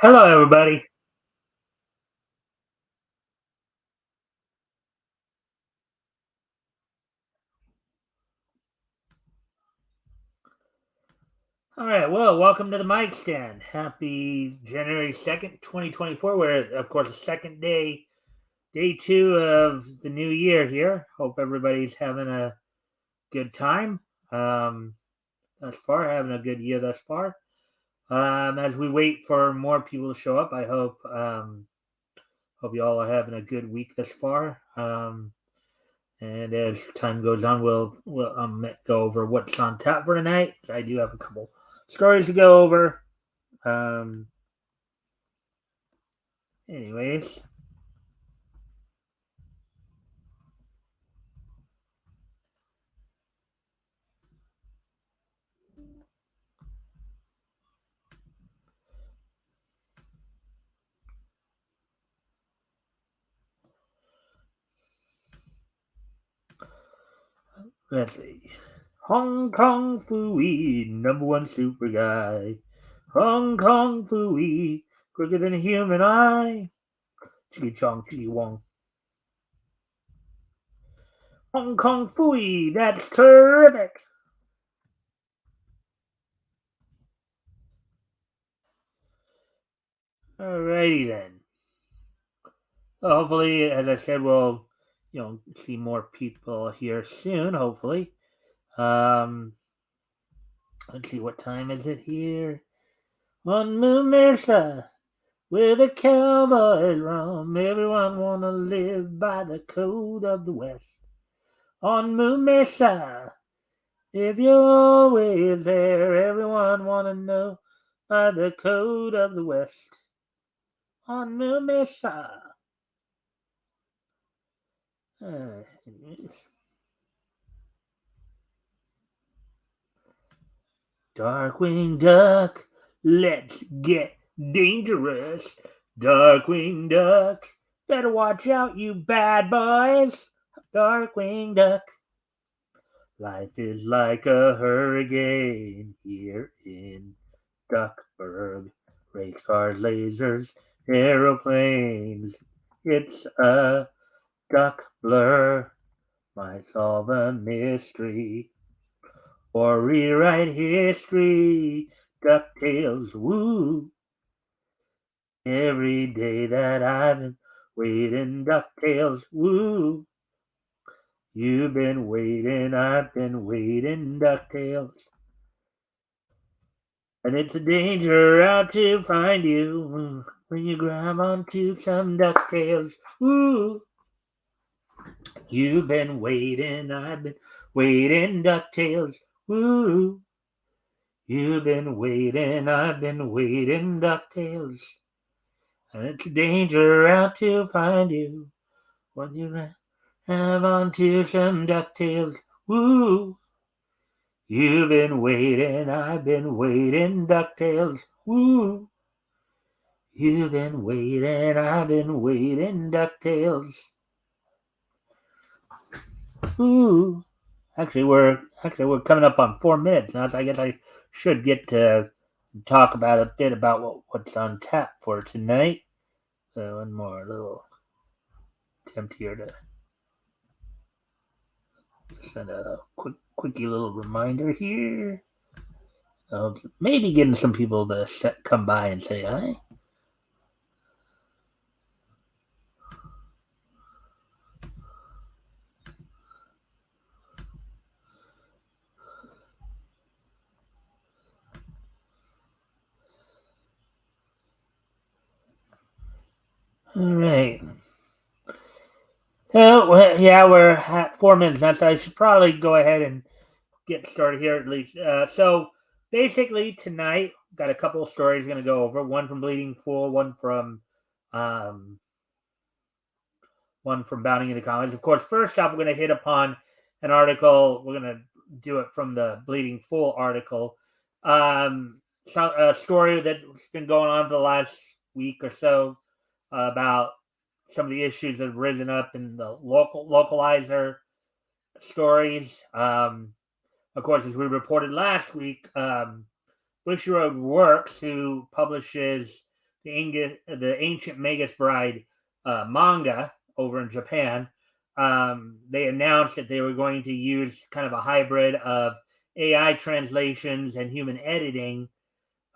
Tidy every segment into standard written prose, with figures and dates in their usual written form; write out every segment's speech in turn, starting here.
Hello, everybody. All right, well, welcome to the Mikestand. Happy January 2nd, 2024. We're, of course, the second day two of the new year here. Hope everybody's having a good time um, thus far, having a good year thus far. As we wait for more people to show up, I hope you all are having a good week thus far. And as time goes on, we'll go over what's on tap for tonight. I do have a couple stories to go over. Um, anyways, let's see. Hong Kong Fooey, number one super guy. Hong Kong Fooey, quicker than a human eye. Chitty chong, chitty wong. Hong Kong Fooey, that's terrific. Alrighty then. Well, hopefully, as I said, we'll see more people here soon. Hopefully. Um, let's see, what time is it here? On Moon Mesa, where the cowboys roam, everyone wanna live by the code of the West. On Moon Mesa, if you're always there, everyone wanna know by the code of the West. On Moon Mesa. Uh, Darkwing Duck, let's get dangerous. Darkwing Duck, better watch out, you bad boys. Darkwing Duck. Life is like a hurricane here in Duckburg. Race cars, lasers, aeroplanes. It's a duck blur. Might solve a mystery or rewrite history. DuckTales, woo. Every day that I've been waiting, DuckTales, woo. You've been waiting, I've been waiting, DuckTales. And it's a danger out to find you when you grab onto some DuckTales. Ooh, you've been waiting, I've been waiting, DuckTales. Ooh, you've been waiting, I've been waiting, DuckTales. And it's a danger out to find you when you grab onto some DuckTales. Ooh, you've been waiting, I've been waiting, DuckTales. Ooh. You've been waiting, I've been waiting, DuckTales. Ooh. Actually we're coming up on 4 minutes now, so I guess I should get to talk about a bit about what's on tap for tonight. So one more little attempt here to send a quickie little reminder here. Maybe getting some people to come by and say hi. All right. So, yeah, we're at 4 minutes now, so I should probably go ahead and get started here at least. So basically tonight, got a couple of stories going to go over. One from Bleeding Fool, um, one from Bounding into College. Of course, first off, we're going to hit upon an article. We're going to do it from the Bleeding Fool article. A story that's been going on for the last week or so about some of the issues that have risen up in the localizer stories. Of course, as we reported last week, Bushy Road Works, who publishes the Ancient Magus Bride manga over in Japan. They announced that they were going to use kind of a hybrid of AI translations and human editing,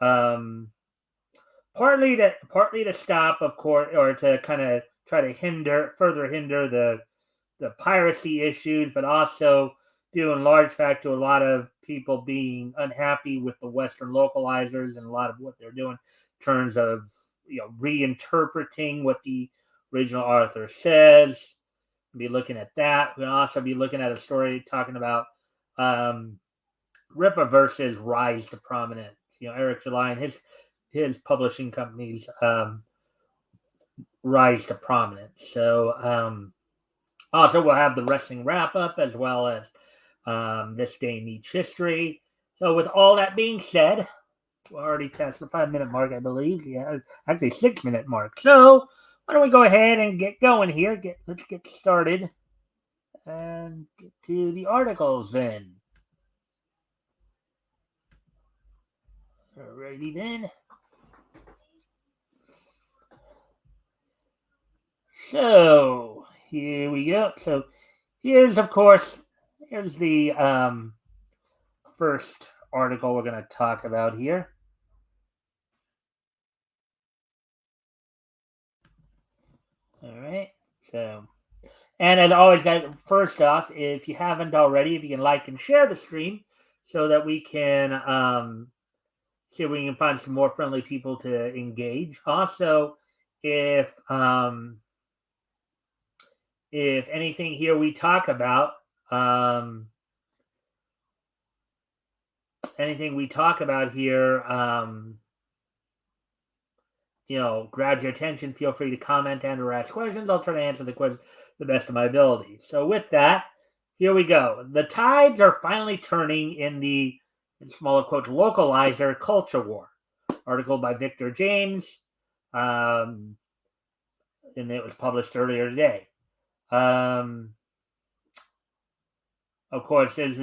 um, partly to stop, of course, or to kind of try to further hinder the piracy issues, but also due in large fact to a lot of people being unhappy with the Western localizers and a lot of what they're doing in terms of reinterpreting what the original author says. We'll be looking at that. We'll also be looking at a story talking about um, Rippaverse's rise to prominence. Eric July and his publishing company's rise to prominence. So also we'll have the wrestling wrap up as well as this day in each history. So with all that being said, we're already past the 5 minute mark, I believe. Yeah, actually 6 minute mark. So why don't we go ahead and get going here? Let's get started and get to the articles then. Alrighty then. So here we go. So here's the first article we're going to talk about here. All right. So, and as always, guys, first off, if you haven't already, if you can like and share the stream so that we can see if we can find some more friendly people to engage. Also, if anything here we talk about, here, grabs your attention, feel free to comment and or ask questions. I'll try to answer the question the best of my ability. So with that, here we go. The tides are finally turning in the, in smaller quotes, localizer culture war. Article by Victor James, and it was published earlier today. Of course, here's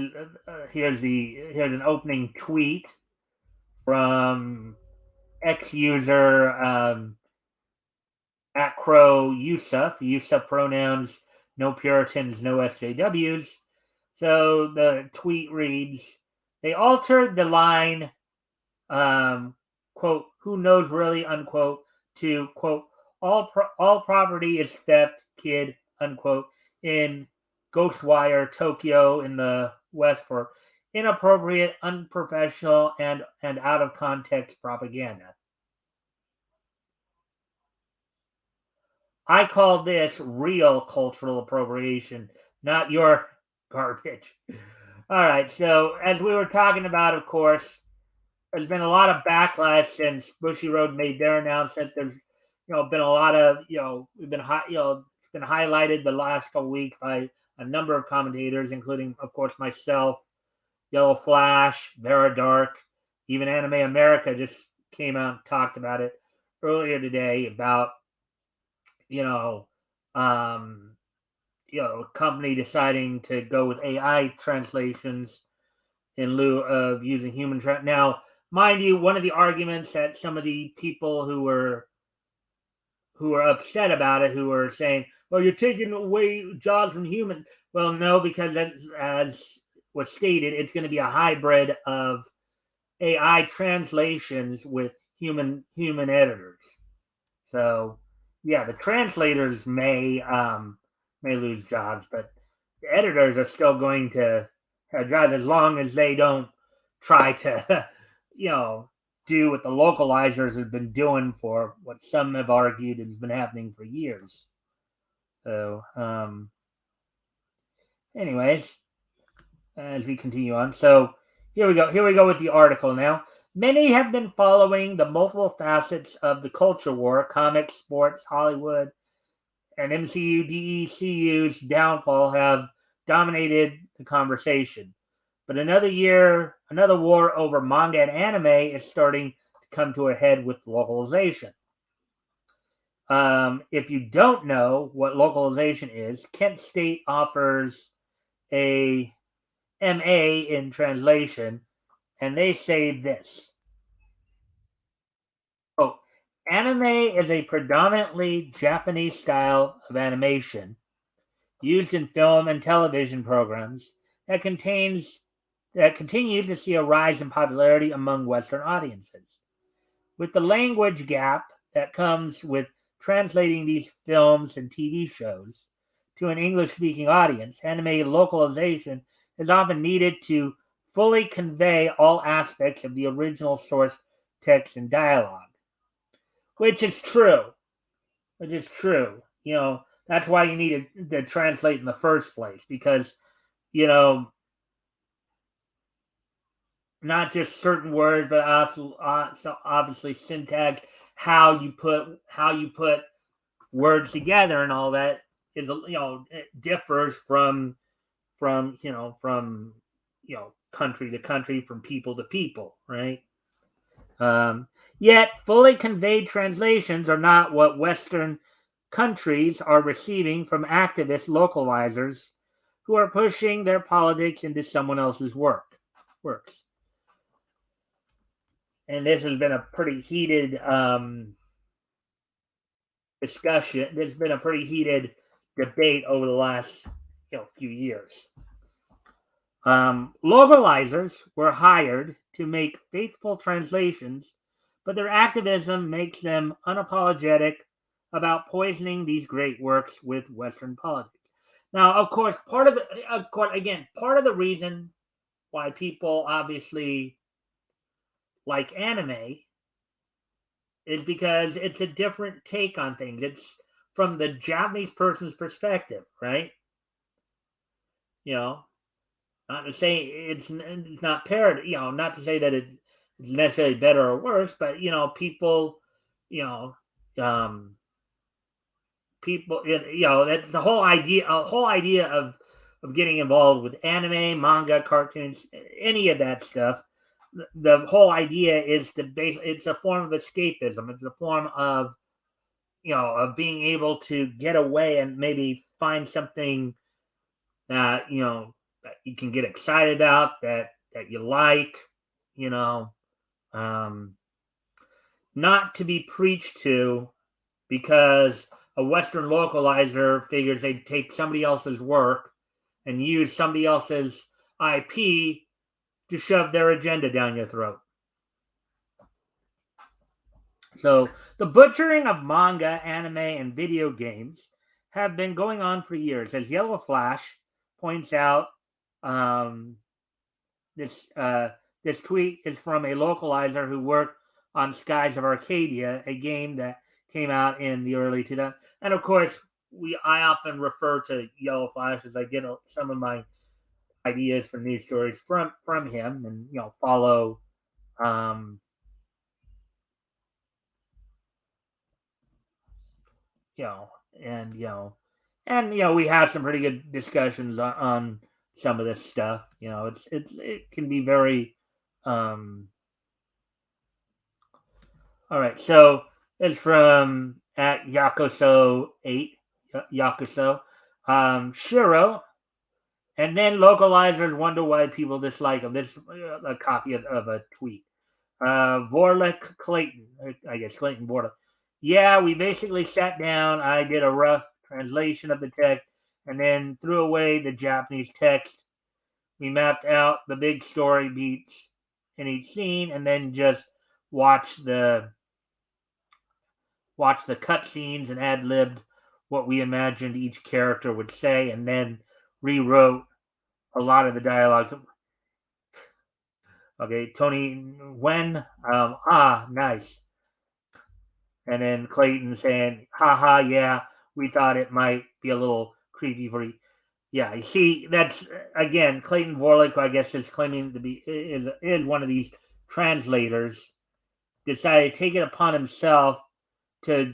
an opening tweet from ex-user at Crow Yusuf pronouns, no Puritans, no SJWs. So the tweet reads, they altered the line, quote, who knows really, unquote, to, quote, all property is theft, kid, unquote, in Ghostwire Tokyo in the West for inappropriate, unprofessional, and out of context propaganda. I call this real cultural appropriation, not your garbage. All right, so as we were talking about, of course, there's been a lot of backlash since Bushiroad made their announcement. There's, been a lot of, it's been highlighted the last couple weeks by a number of commentators, including, of course, myself, Yellow Flash, Vera Dark, even Anime America just came out and talked about it earlier today about, company deciding to go with AI translations in lieu of using human. Now, mind you, one of the arguments that some of the people who were upset about it, who were saying, "Well, you're taking away jobs from human." Well, no, because as was stated, it's going to be a hybrid of AI translations with human editors. So, yeah, the translators may lose jobs, but the editors are still going to have jobs as long as they don't try to, do what the localizers have been doing for what some have argued has been happening for years. So, anyways, as we continue on, so here we go. Here we go with the article now. Many have been following the multiple facets of the culture war, comics, sports, Hollywood, and MCU, DECU's downfall have dominated the conversation. But another war over manga and anime is starting to come to a head with localization. If you don't know what localization is, Kent State offers a MA in translation, and they say this. Oh, Anime is a predominantly Japanese style of animation used in film and television programs that contains that continue to see a rise in popularity among Western audiences. With the language gap that comes with translating these films and TV shows to an English speaking audience, anime localization is often needed to fully convey all aspects of the original source text and dialogue, which is true. Which is true. That's why you need to translate in the first place because, you know, not just certain words, but also obviously syntax, how you put words together and all that is it differs from country to country, from people to people, right? Yet fully conveyed translations are not what Western countries are receiving from activist localizers who are pushing their politics into someone else's works. And this has been a pretty heated discussion. There's been a pretty heated debate over the last few years. Localizers were hired to make faithful translations, but their activism makes them unapologetic about poisoning these great works with Western politics. Now, of course, part of the reason why people obviously like anime is because it's a different take on things. It's from the Japanese person's perspective, right? You know, not to say it's not parody. Not to say that it's necessarily better or worse, but people, you know, um, that's the whole idea. A whole idea of getting involved with anime, manga, cartoons, any of that stuff. The whole idea is it's a form of escapism. It's a form of of being able to get away and maybe find something that that you can get excited about, that you like, you know, um, not to be preached to because a Western localizer figures they'd take somebody else's work and use somebody else's IP to shove their agenda down your throat. So the butchering of manga, anime, and video games have been going on for years. As Yellow Flash points out, um, this this tweet is from a localizer who worked on Skies of Arcadia, a game that came out in the early 2000s. And of course, I often refer to Yellow Flash as I get some of my ideas for news stories from him, and follow um, you know, and we have some pretty good discussions on some of this stuff. It can be very. All right, so it's from at Yakuso 8, Yakuso, Shiro, and then localizers wonder why people dislike him. This is a copy of a tweet. Vorlick Clayton, I guess Clayton Vorlick. Yeah, we basically sat down. I did a rough translation of the text and then threw away the Japanese text. We mapped out the big story beats in each scene and then just watched the cutscenes and ad libbed what we imagined each character would say, and then rewrote a lot of the dialogue. Okay, Tony, when? Nice. And then Clayton saying, haha, yeah, we thought it might be a little creepy for you. Yeah, you see, that's, again, Clayton Vorlick, who I guess is claiming to be, is one of these translators, decided to take it upon himself to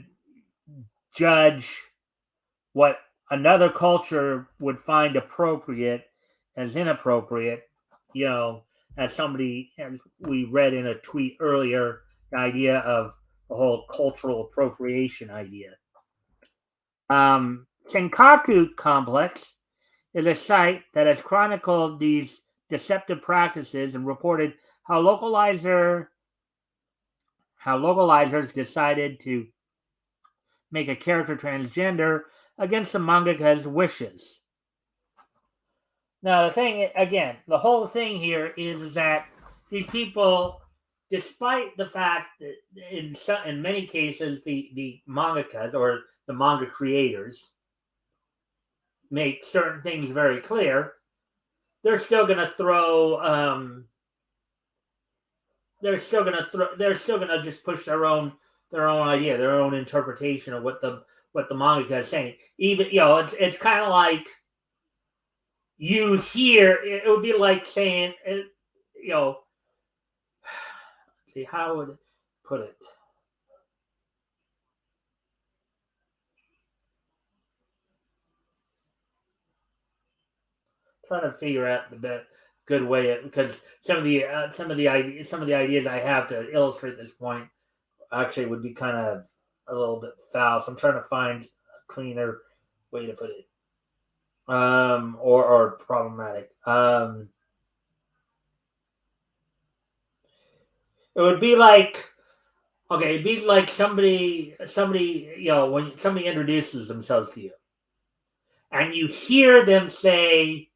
judge what another culture would find appropriate as inappropriate, as we read in a tweet earlier, the idea of the whole cultural appropriation idea. Senkaku Complex is a site that has chronicled these deceptive practices and reported how how localizers decided to make a character transgender against the mangaka's wishes. Now, the thing, again, the whole thing here is that these people, despite the fact that in many cases the mangakas or the manga creators make certain things very clear, they're still going to throw. They're still going to throw. They're still going to just push their own idea, their own interpretation of what the mangaka is saying. Even it's kind of like you hear. It would be like saying, let's see how would I put it. Trying to figure out the best good way because some of the ideas I have to illustrate this point actually would be kind of a little bit foul. So I'm trying to find a cleaner way to put it, or problematic. It would be like okay, it'd be like somebody when somebody introduces themselves to you, and you hear them say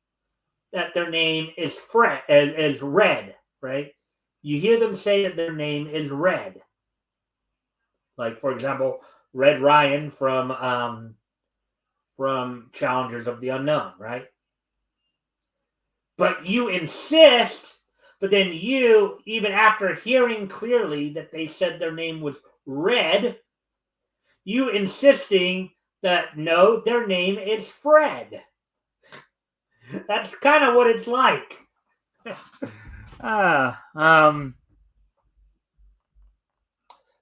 that their name is Red, right? You hear them say that their name is Red. Like, for example, Red Ryan from Challengers of the Unknown, right? But you insist, but then you, even after hearing clearly that they said their name was Red, you insisting that no, their name is Fred. That's kind of what it's like.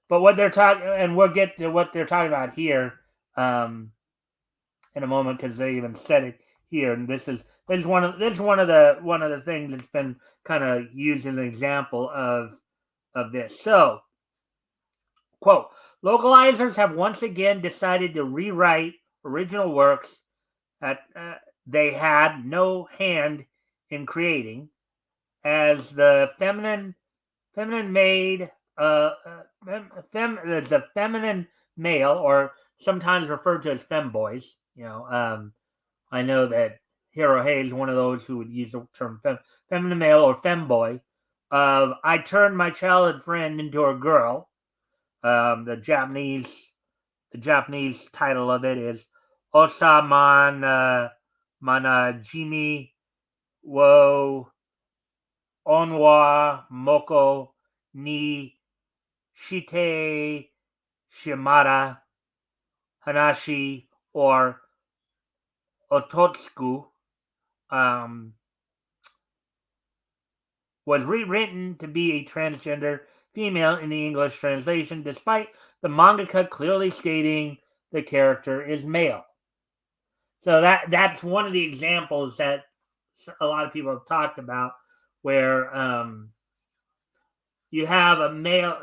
But what they're talking, and we'll get to what they're talking about here in a moment because they even said it here. And this is one of the things that's been kind of used as an example of this. So, quote: localizers have once again decided to rewrite original works that they had no hand in creating, as the feminine made the feminine male, or sometimes referred to as femboys. I know that Hiro Hay is one of those who would use the term feminine male or femboy. I turned my childhood friend into a girl. The Japanese title of it is Osaman Manajimi wo Onwa Moko ni Shite Shimada Hanashi, or Ototsuku, was rewritten to be a transgender female in the English translation, despite the mangaka clearly stating the character is male. So that's one of the examples that a lot of people have talked about, where you have a male,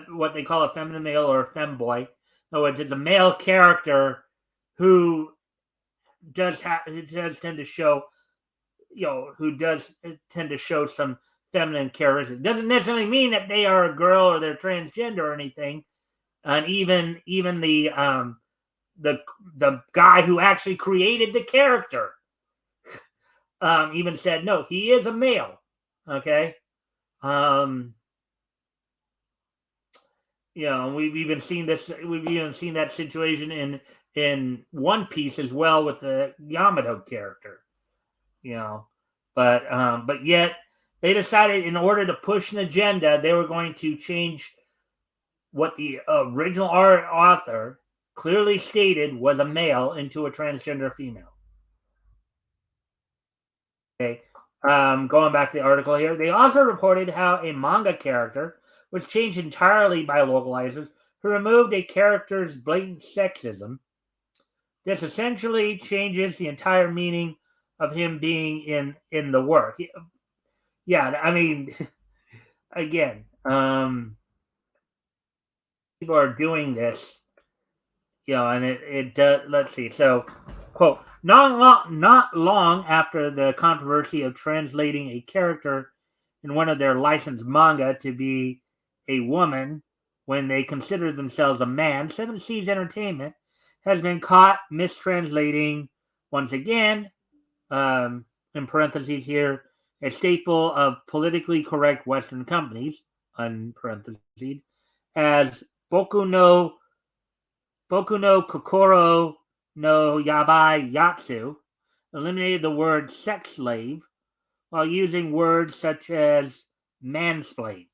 what they call a feminine male or a femboy. In other words, it's a male character who does tend to show, who does tend to show some feminine characteristics. Doesn't necessarily mean that they are a girl or they're transgender or anything. And even the guy who actually created the character even said, no, he is a male. Okay. We've even seen this. We've even seen that situation in One Piece as well with the Yamato character. But yet they decided, in order to push an agenda, they were going to change what the original author clearly stated was a male into a transgender female. Okay. Going back to the article here, they also reported how a manga character was changed entirely by localizers who removed a character's blatant sexism. This essentially changes the entire meaning of him being in the work. Yeah, I mean, again, people are doing this, and it does. Let's see. So, quote: not long after the controversy of translating a character in one of their licensed manga to be a woman, when they consider themselves a man, Seven Seas Entertainment has been caught mistranslating once again, in parentheses here, a staple of politically correct Western companies, in parentheses, as Boku no Kokoro no Yabai Yatsu, eliminated the word sex slave while using words such as mansplain.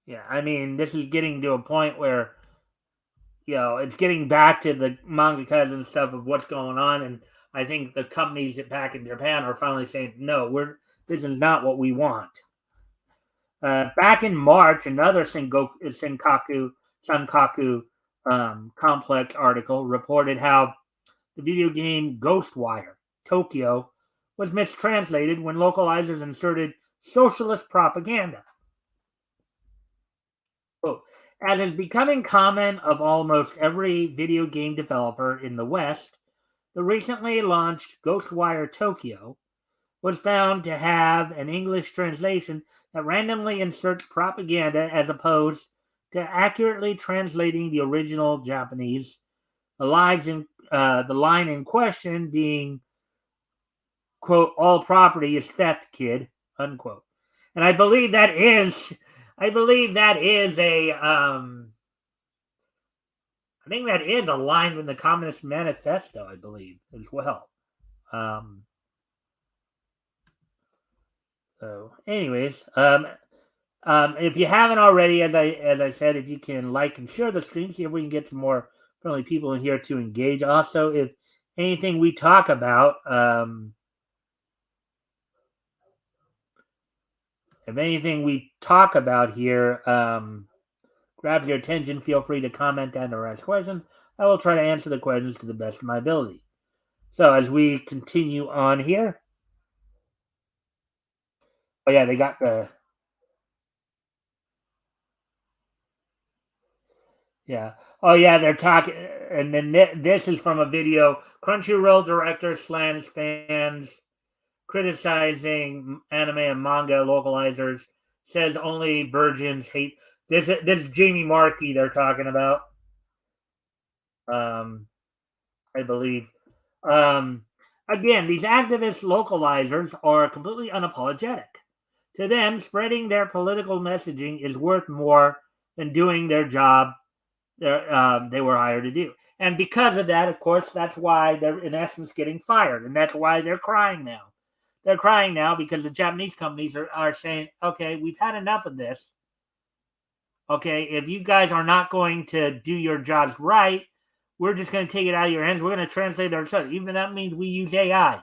Yeah, I mean, this is getting to a point where, it's getting back to the mangakas and stuff of what's going on, and I think the companies back in Japan are finally saying, no, this is not what we want. Back in March, another Sankaku Complex article reported how the video game Ghostwire Tokyo was mistranslated when localizers inserted socialist propaganda. Quote, as is becoming common of almost every video game developer in the West, the recently launched Ghostwire Tokyo was found to have an English translation that randomly inserts propaganda as opposed to accurately translating the original Japanese. The line in question being, quote, all property is theft, kid, unquote. And I believe that is a I think that is aligned with the Communist Manifesto, I believe, as well. So, anyways, if you haven't already, as I said, if you can like and share the stream, see if we can get some more friendly people in here to engage. Also, if anything we talk about, here grabs your attention, feel free to comment and or ask questions. I will try to answer the questions to the best of my ability. So as we continue on here, oh yeah, they got the yeah. Oh yeah, they're talking, and then this is from a video. Crunchyroll director slams fans criticizing anime and manga localizers. Says only virgins hate this. This is Jamie Markey they're talking about. I believe. Again, these activist localizers are completely unapologetic. To them, spreading their political messaging is worth more than doing their job they were hired to do. And because of that, of course, that's why they're in essence getting fired. And that's why they're crying now. They're crying now because the Japanese companies are saying, okay, we've had enough of this. Okay, if you guys are not going to do your jobs right, we're just going to take it out of your hands. We're going to translate it ourselves. Even if that means we use AI.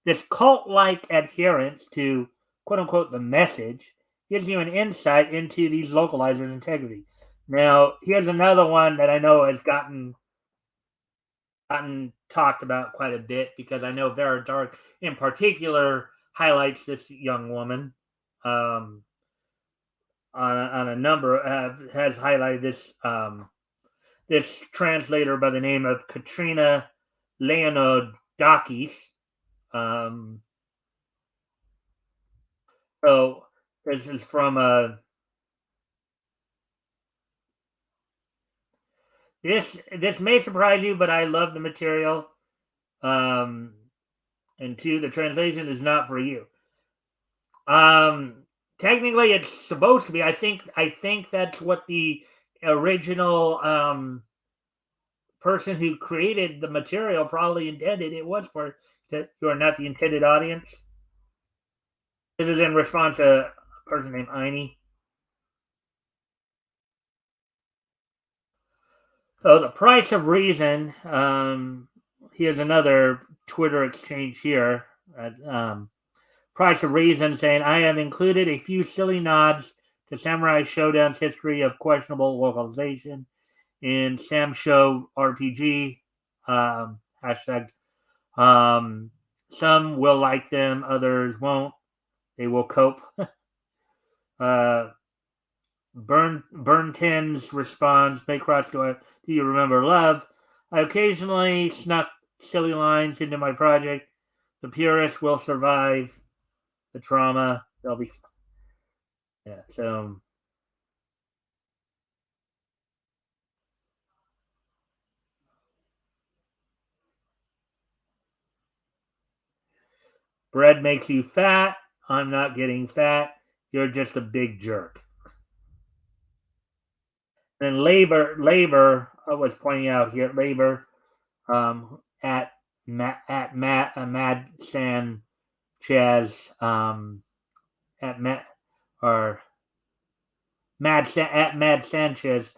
This cult-like adherence to quote-unquote the message gives you an insight into these localizers' integrity. Now, here's another one that I know has gotten talked about quite a bit because I know Vera Dark in particular highlights this young woman on a number has highlighted this translator by the name of Katrina Leonodakis. So this is from this may surprise you, but I love the material. And two, the translation is not for you. Technically, it's supposed to be. I think that's what the original person who created the material probably intended. It was for you are not the intended audience. This is in response to a person named Aini. So the price of reason. Here's another Twitter exchange here. Price of Reason saying, I have included a few silly nods to Samurai Showdown's history of questionable localization in Sam Show RPG. Hashtag. Some will like them, others won't. They will cope. Burn Tins responds, Baycross, do you remember love? I occasionally snuck silly lines into my project, The purists will survive the trauma. They'll be, yeah. So bread makes you fat. I'm not getting fat. You're just a big jerk. Then labor was pointing out here. Labor at Mad Sanchez at Matt or Mad Sanchez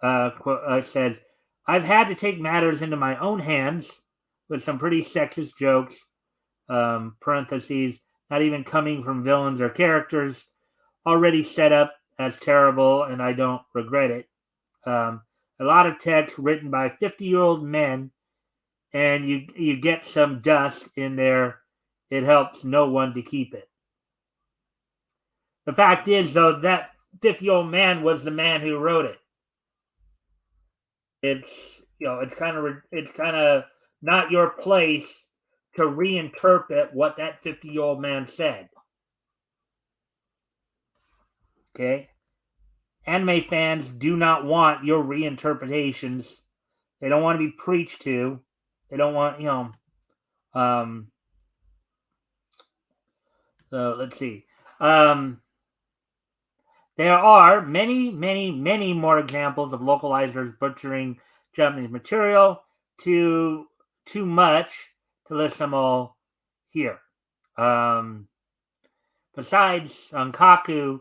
says, "I've had to take matters into my own hands with some pretty sexist jokes. Parentheses, not even coming from villains or characters already set up as terrible, and I don't regret it. A lot of text written by 50-year-old men, and you get some dust in there. It helps no one to keep it. The fact is, though, that 50-year-old man was the man who wrote it. It's kind of not your place to reinterpret what that 50-year-old man said. Okay? Anime fans do not want your reinterpretations. They don't want to be preached to. They don't want, so let's see. There are many, many, many more examples of localizers butchering Japanese material. Too much to list them all here. Besides Onkaku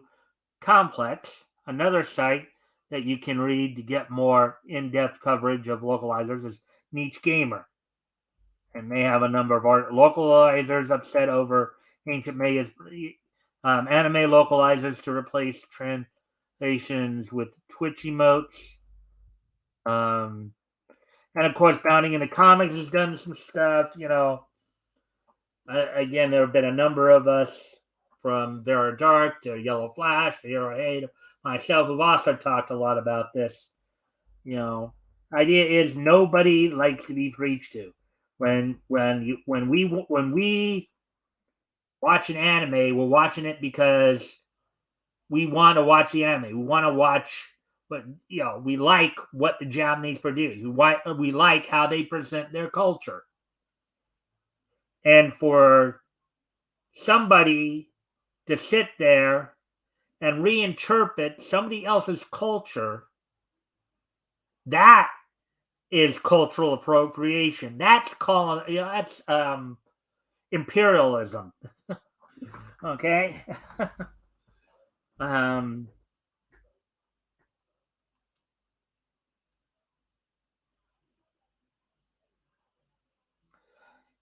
Complex, another site that you can read to get more in-depth coverage of localizers is Niche Gamer. And they have a number of localizers upset over ancient Maya's anime localizers to replace translations with Twitch emotes. And of course, Bounding into Comics has done some stuff. Again, there have been a number of us from Vera Dark to Yellow Flash to Hero Aid, myself, who've also talked a lot about this. Idea is nobody likes to be preached to. When we watch an anime, we're watching it because we want to watch the anime. We want to watch what we like what the Japanese produce. We like how they present their culture. And for somebody to sit there and reinterpret somebody else's culture, that is cultural appropriation. That's imperialism. Okay.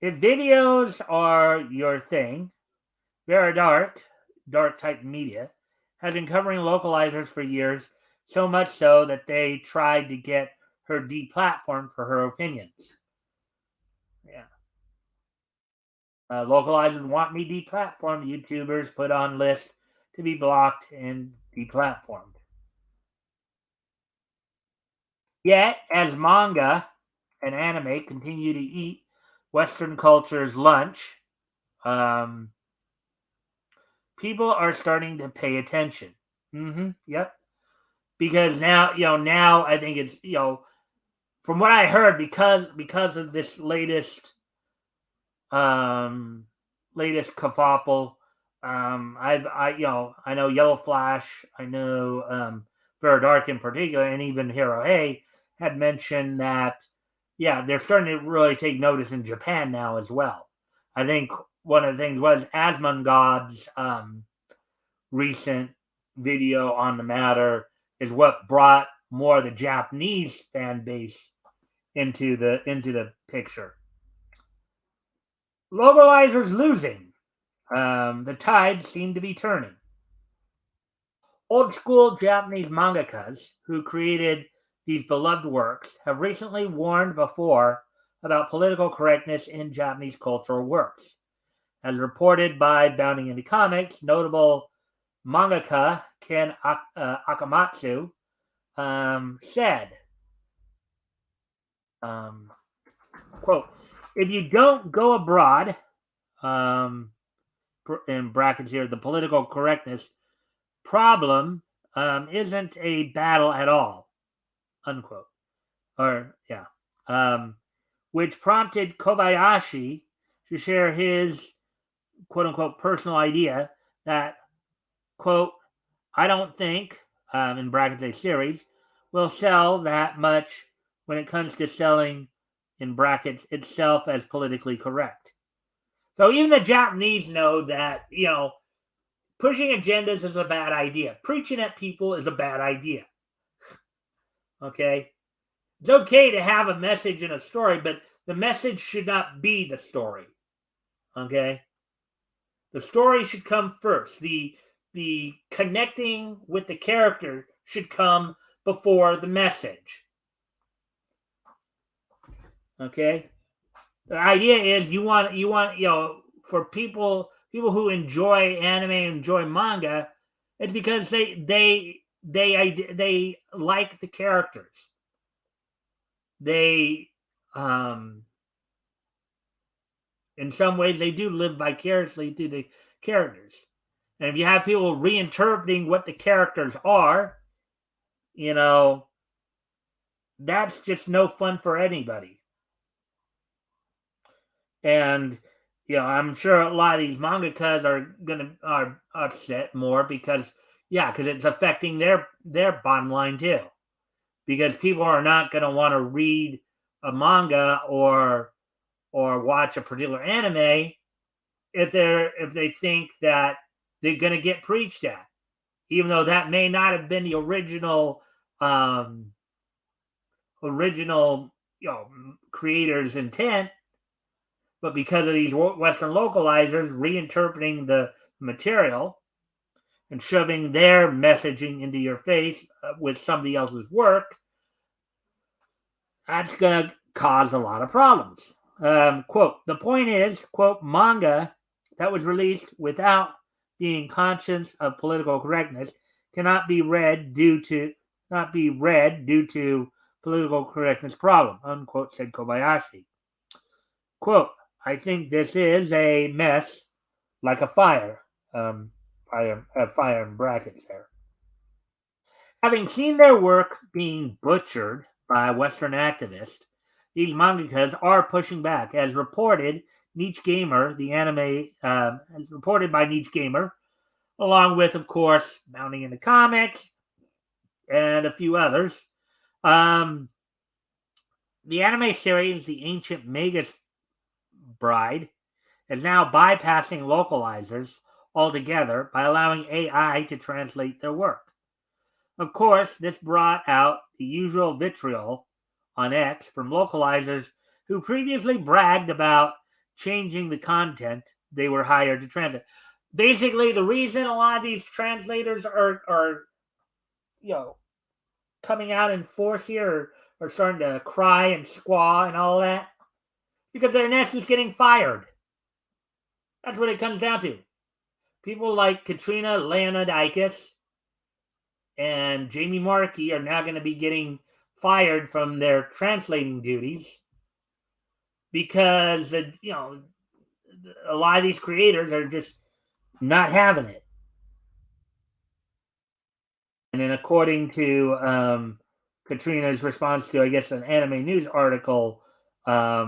If videos are your thing, Vera Dark type media, has been covering localizers for years, so much so that they tried to get her deplatformed for her opinions. Yeah. Localizers want me deplatformed. YouTubers put on list to be blocked and deplatformed. Yet, as manga and anime continue to eat Western culture's lunch, people are starting to pay attention. Yep. Because now I think it's, from what I heard, because of this latest kerfuffle, I know Yellow Flash, I know Vera Dark in particular, and even Hero Hey had mentioned that they're starting to really take notice in Japan now as well. I think one of the things was Asmongod's recent video on the matter is what brought more of the Japanese fan base into the picture. Localizers losing. The tide seemed to be turning. Old school Japanese mangakas who created these beloved works have recently warned before about political correctness in Japanese cultural works. As reported by Bounding into Comics, notable mangaka Ken Akamatsu said, quote, "If you don't go abroad in brackets here, the political correctness problem isn't a battle at all, unquote. Or, yeah. Which prompted Kobayashi to share his quote unquote personal idea that, quote, I don't think, in brackets a series, will sell that much when it comes to selling, in brackets, itself as politically correct. So even the Japanese know that, pushing agendas is a bad idea. Preaching at people is a bad idea. Okay? It's okay to have a message in a story, but the message should not be the story. Okay? The story should come first. The connecting with the character should come before the message. Okay? The idea is you want for people who enjoy anime, enjoy manga, it's because they like the characters. They in some ways they do live vicariously through the characters. And if you have people reinterpreting what the characters are, that's just no fun for anybody. And I'm sure a lot of these mangakas are upset more because it's affecting their bottom line too. Because people are not going to want to read a manga or watch a particular anime if they think that they're going to get preached at, even though that may not have been the original creator's intent. But because of these Western localizers reinterpreting the material and shoving their messaging into your face with somebody else's work, that's going to cause a lot of problems. Quote, the point is, quote, manga that was released without being conscious of political correctness cannot be read due to political correctness problem, unquote, said Kobayashi. Quote, I think this is a mess like a fire. Fire in brackets there. Having seen their work being butchered by Western activists, these mangakas are pushing back. As reported, Niche Gamer, the anime, as reported by Niche Gamer, along with, of course, Mounting into Comics and a few others. The anime series, The Ancient Magus Bride, is now bypassing localizers altogether by allowing AI to translate their work. Of course, this brought out the usual vitriol on X from localizers who previously bragged about changing the content they were hired to translate. Basically, the reason a lot of these translators are coming out in force here or starting to cry and squaw and all that, because their nest is getting fired. That's what it comes down to. People like Katrina Leonidakis and Jamie Markey are now going to be getting fired from their translating duties because a lot of these creators are just not having it. And then, according to Katrina's response to, I guess, an anime news article, I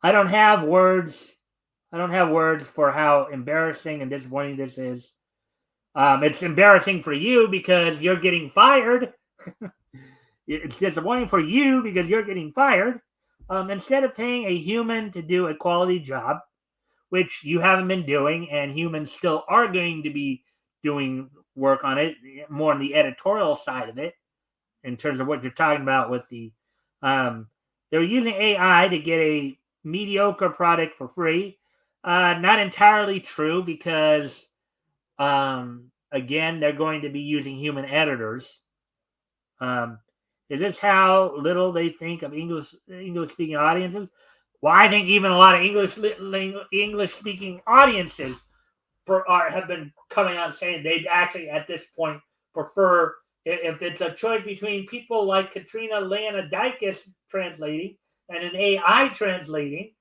don't have words. For how embarrassing and disappointing this is. It's embarrassing for you because you're getting fired. It's disappointing for you because you're getting fired. Instead of paying a human to do a quality job, which you haven't been doing, and humans still are going to be doing work on it, more on the editorial side of it, in terms of what you're talking about with the, they're using AI to get a mediocre product for free. Not entirely true because, again, they're going to be using human editors. Is this how little they think of English speaking audiences? Well, I think even a lot of English speaking audiences have been coming out saying they'd actually at this point prefer, if it's a choice between people like Katrina Leonidakis translating and an AI translating,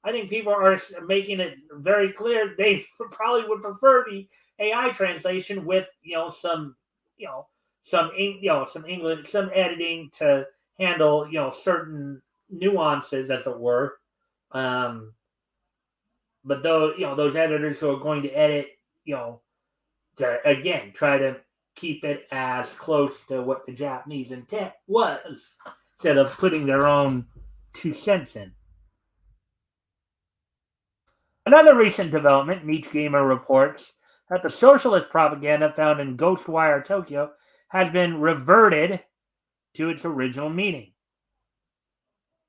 I think people are making it very clear they probably would prefer the AI translation with you know some English, some editing to handle certain nuances, as it were. Um, but though those editors who are going to edit, you know, to again try to keep it as close to what the Japanese intent was, instead of putting their own 2 cents in. Another recent development, Niche Gamer reports that the socialist propaganda found in Ghostwire Tokyo has been reverted to its original meaning.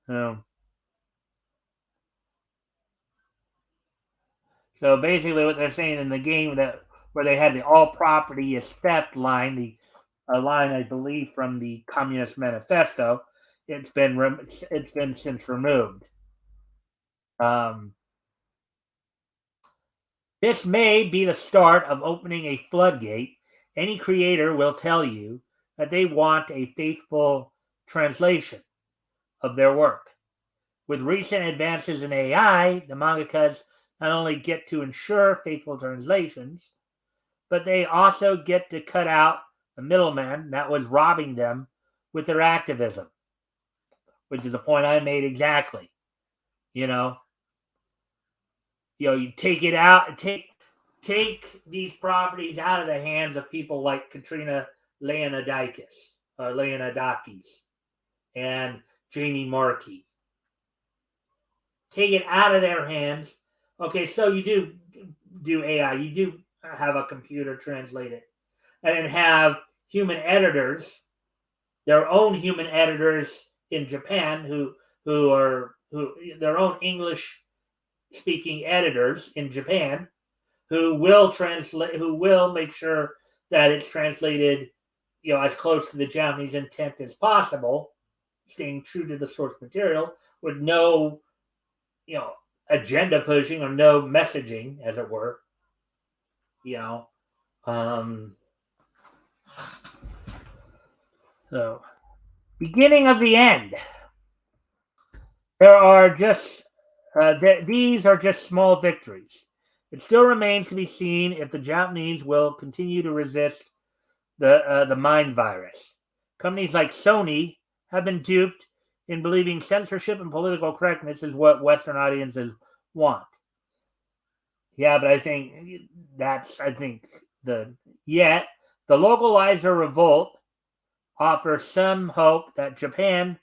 Um, so basically, what they're saying in the game, that where they had the all property is theft line, a line I believe from the Communist Manifesto, it's been since removed. Um, this may be the start of opening a floodgate. Any creator will tell you that they want a faithful translation of their work. With recent advances in AI, the mangakas not only get to ensure faithful translations, but they also get to cut out the middleman that was robbing them with their activism, which is the point I made exactly. You know, you take it out, take these properties out of the hands of people like Katrina Leonidakis and Jamie Markey. Take it out of their hands. Okay, so you do AI, you do have a computer translate it, and then have human editors, their own human editors in Japan who their own English speaking editors in Japan who will make sure that it's translated as close to the Japanese intent as possible, staying true to the source material with no you know agenda pushing or no messaging, as it were. you know um so beginning of the end. There are just these are just small victories. It still remains to be seen if the Japanese will continue to resist the mind virus. Companies like Sony have been duped in believing censorship and political correctness is what Western audiences want. Yeah, but I think the yet the localizer revolt offers some hope that Japan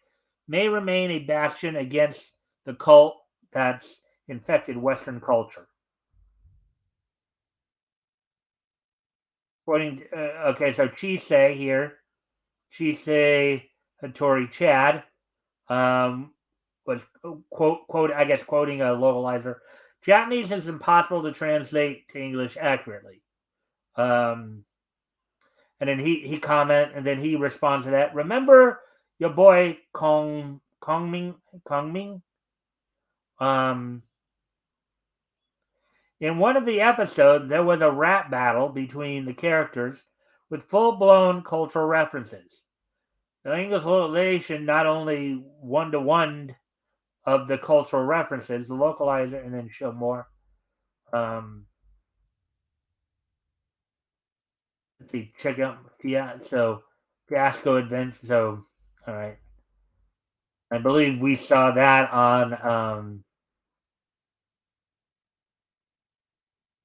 may remain a bastion against the cult that's infected Western culture. According okay, so Chisei here, Chisei Hattori Chad, um, was I guess quoting a localizer. Japanese is impossible to translate to English accurately. Um, and then and then he responds to that. Remember your boy Kongming? Um, in one of the episodes, there was a rap battle between the characters with full-blown cultural references. The English localization not only one-to-one of the cultural references, the localizer, and then show more. Let's see, check out so Fiasco Adventure. So, all right, I believe we saw that on.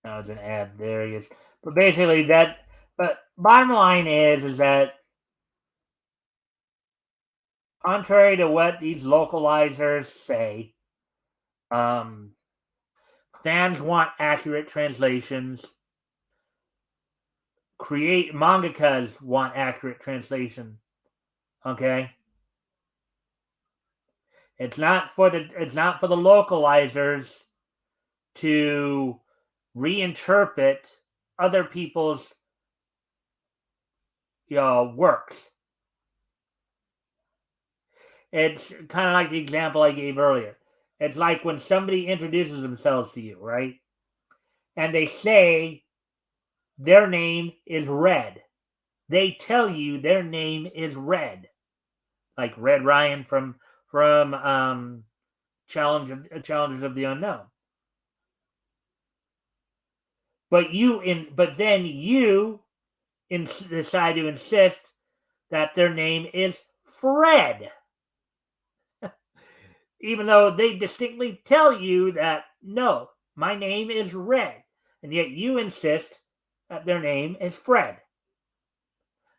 That was an ad. There he is. But basically, that. But bottom line is that contrary to what these localizers say, um, fans want accurate translations. Mangakas want accurate translation. Okay, it's not for the localizers to reinterpret other people's works. It's kind of like the example I gave earlier. It's like when somebody introduces themselves to you, right? And they say their name is Red. They tell you their name is Red, like Red Ryan from Challengers of the Unknown. But then you decide to insist that their name is Fred, even though they distinctly tell you that no, my name is Red, and yet you insist that their name is Fred.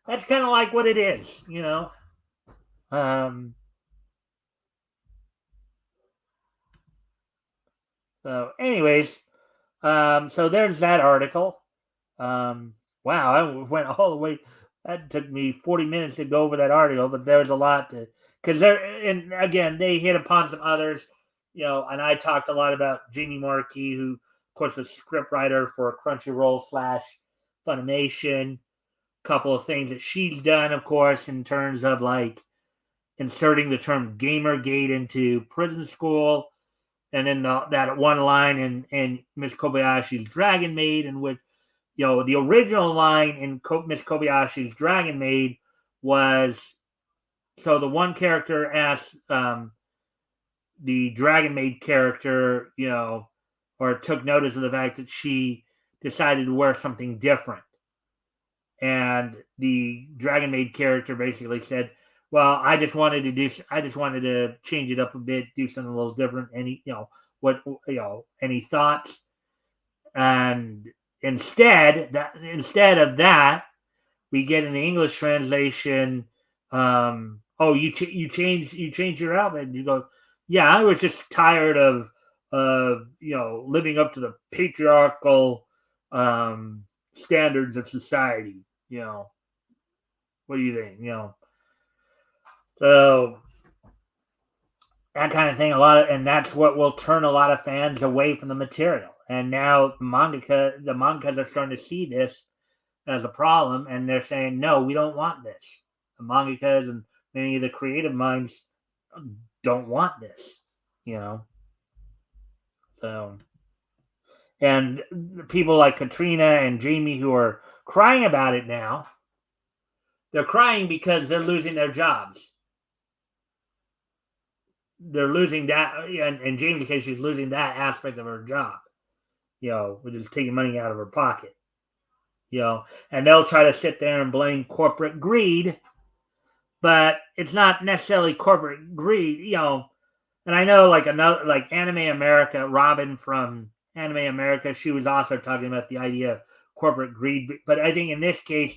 That's kind of like what it is. Um, so, anyways, so there's that article. Um, wow, I went all the way. That took me 40 minutes to go over that article, but there was a lot to because and again they hit upon some others, and I talked a lot about Jamie Markey, who of course was scriptwriter for Crunchyroll / Funimation. Couple of things that she's done, of course, in terms of like inserting the term Gamergate into prison school, and then that one line in Miss Kobayashi's Dragon Maid, in which the original line in Miss Kobayashi's Dragon Maid was so the one character asked the Dragon Maid character, or took notice of the fact that she decided to wear something different. And the Dragon Maid character basically said, "Well, I just wanted to change it up a bit, do something a little different." Any, any thoughts? And instead of that, we get in the English translation, "Oh, you changed your outfit." And you go, "Yeah, I was just tired of living up to the patriarchal standards of society." What do you think? So that kind of thing. And that's what will turn a lot of fans away from the material. And now the mangas are starting to see this as a problem, and they're saying, no, we don't want this. The mangakas and many of the creative minds don't want this, So, and people like Katrina and Jamie who are crying about it now, they're crying because they're losing their jobs. They're losing that, and in Jamie's case, she's losing that aspect of her job, which is taking money out of her pocket, and they'll try to sit there and blame corporate greed, but it's not necessarily corporate greed, And I know, like Anime America, Robin from Anime America, she was also talking about the idea of corporate greed, but I think in this case,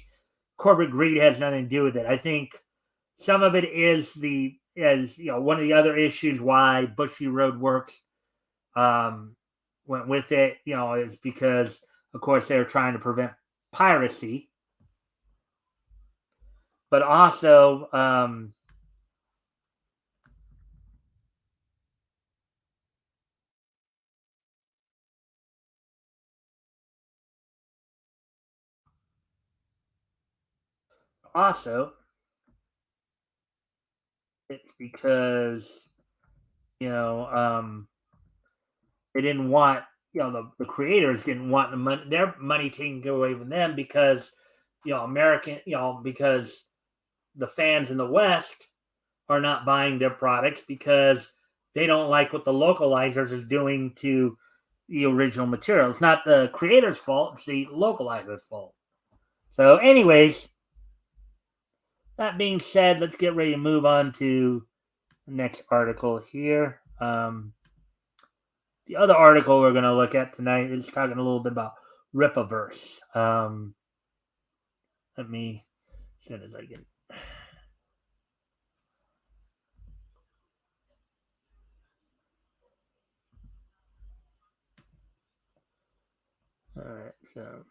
corporate greed has nothing to do with it. I think some of it is one of the other issues why Bushy Road Works went with it, is because of course they're trying to prevent piracy, but also it's because you know they didn't want the creators didn't want their money taken away from them because American because the fans in the West are not buying their products because they don't like what the localizers is doing to the original material. It's not the creator's fault, it's the localizer's fault. So anyways, that being said, let's get ready to move on to the next article here. The other article we're going to look at tonight is talking a little bit about Ripaverse. Let me, as soon as I get. All right, so.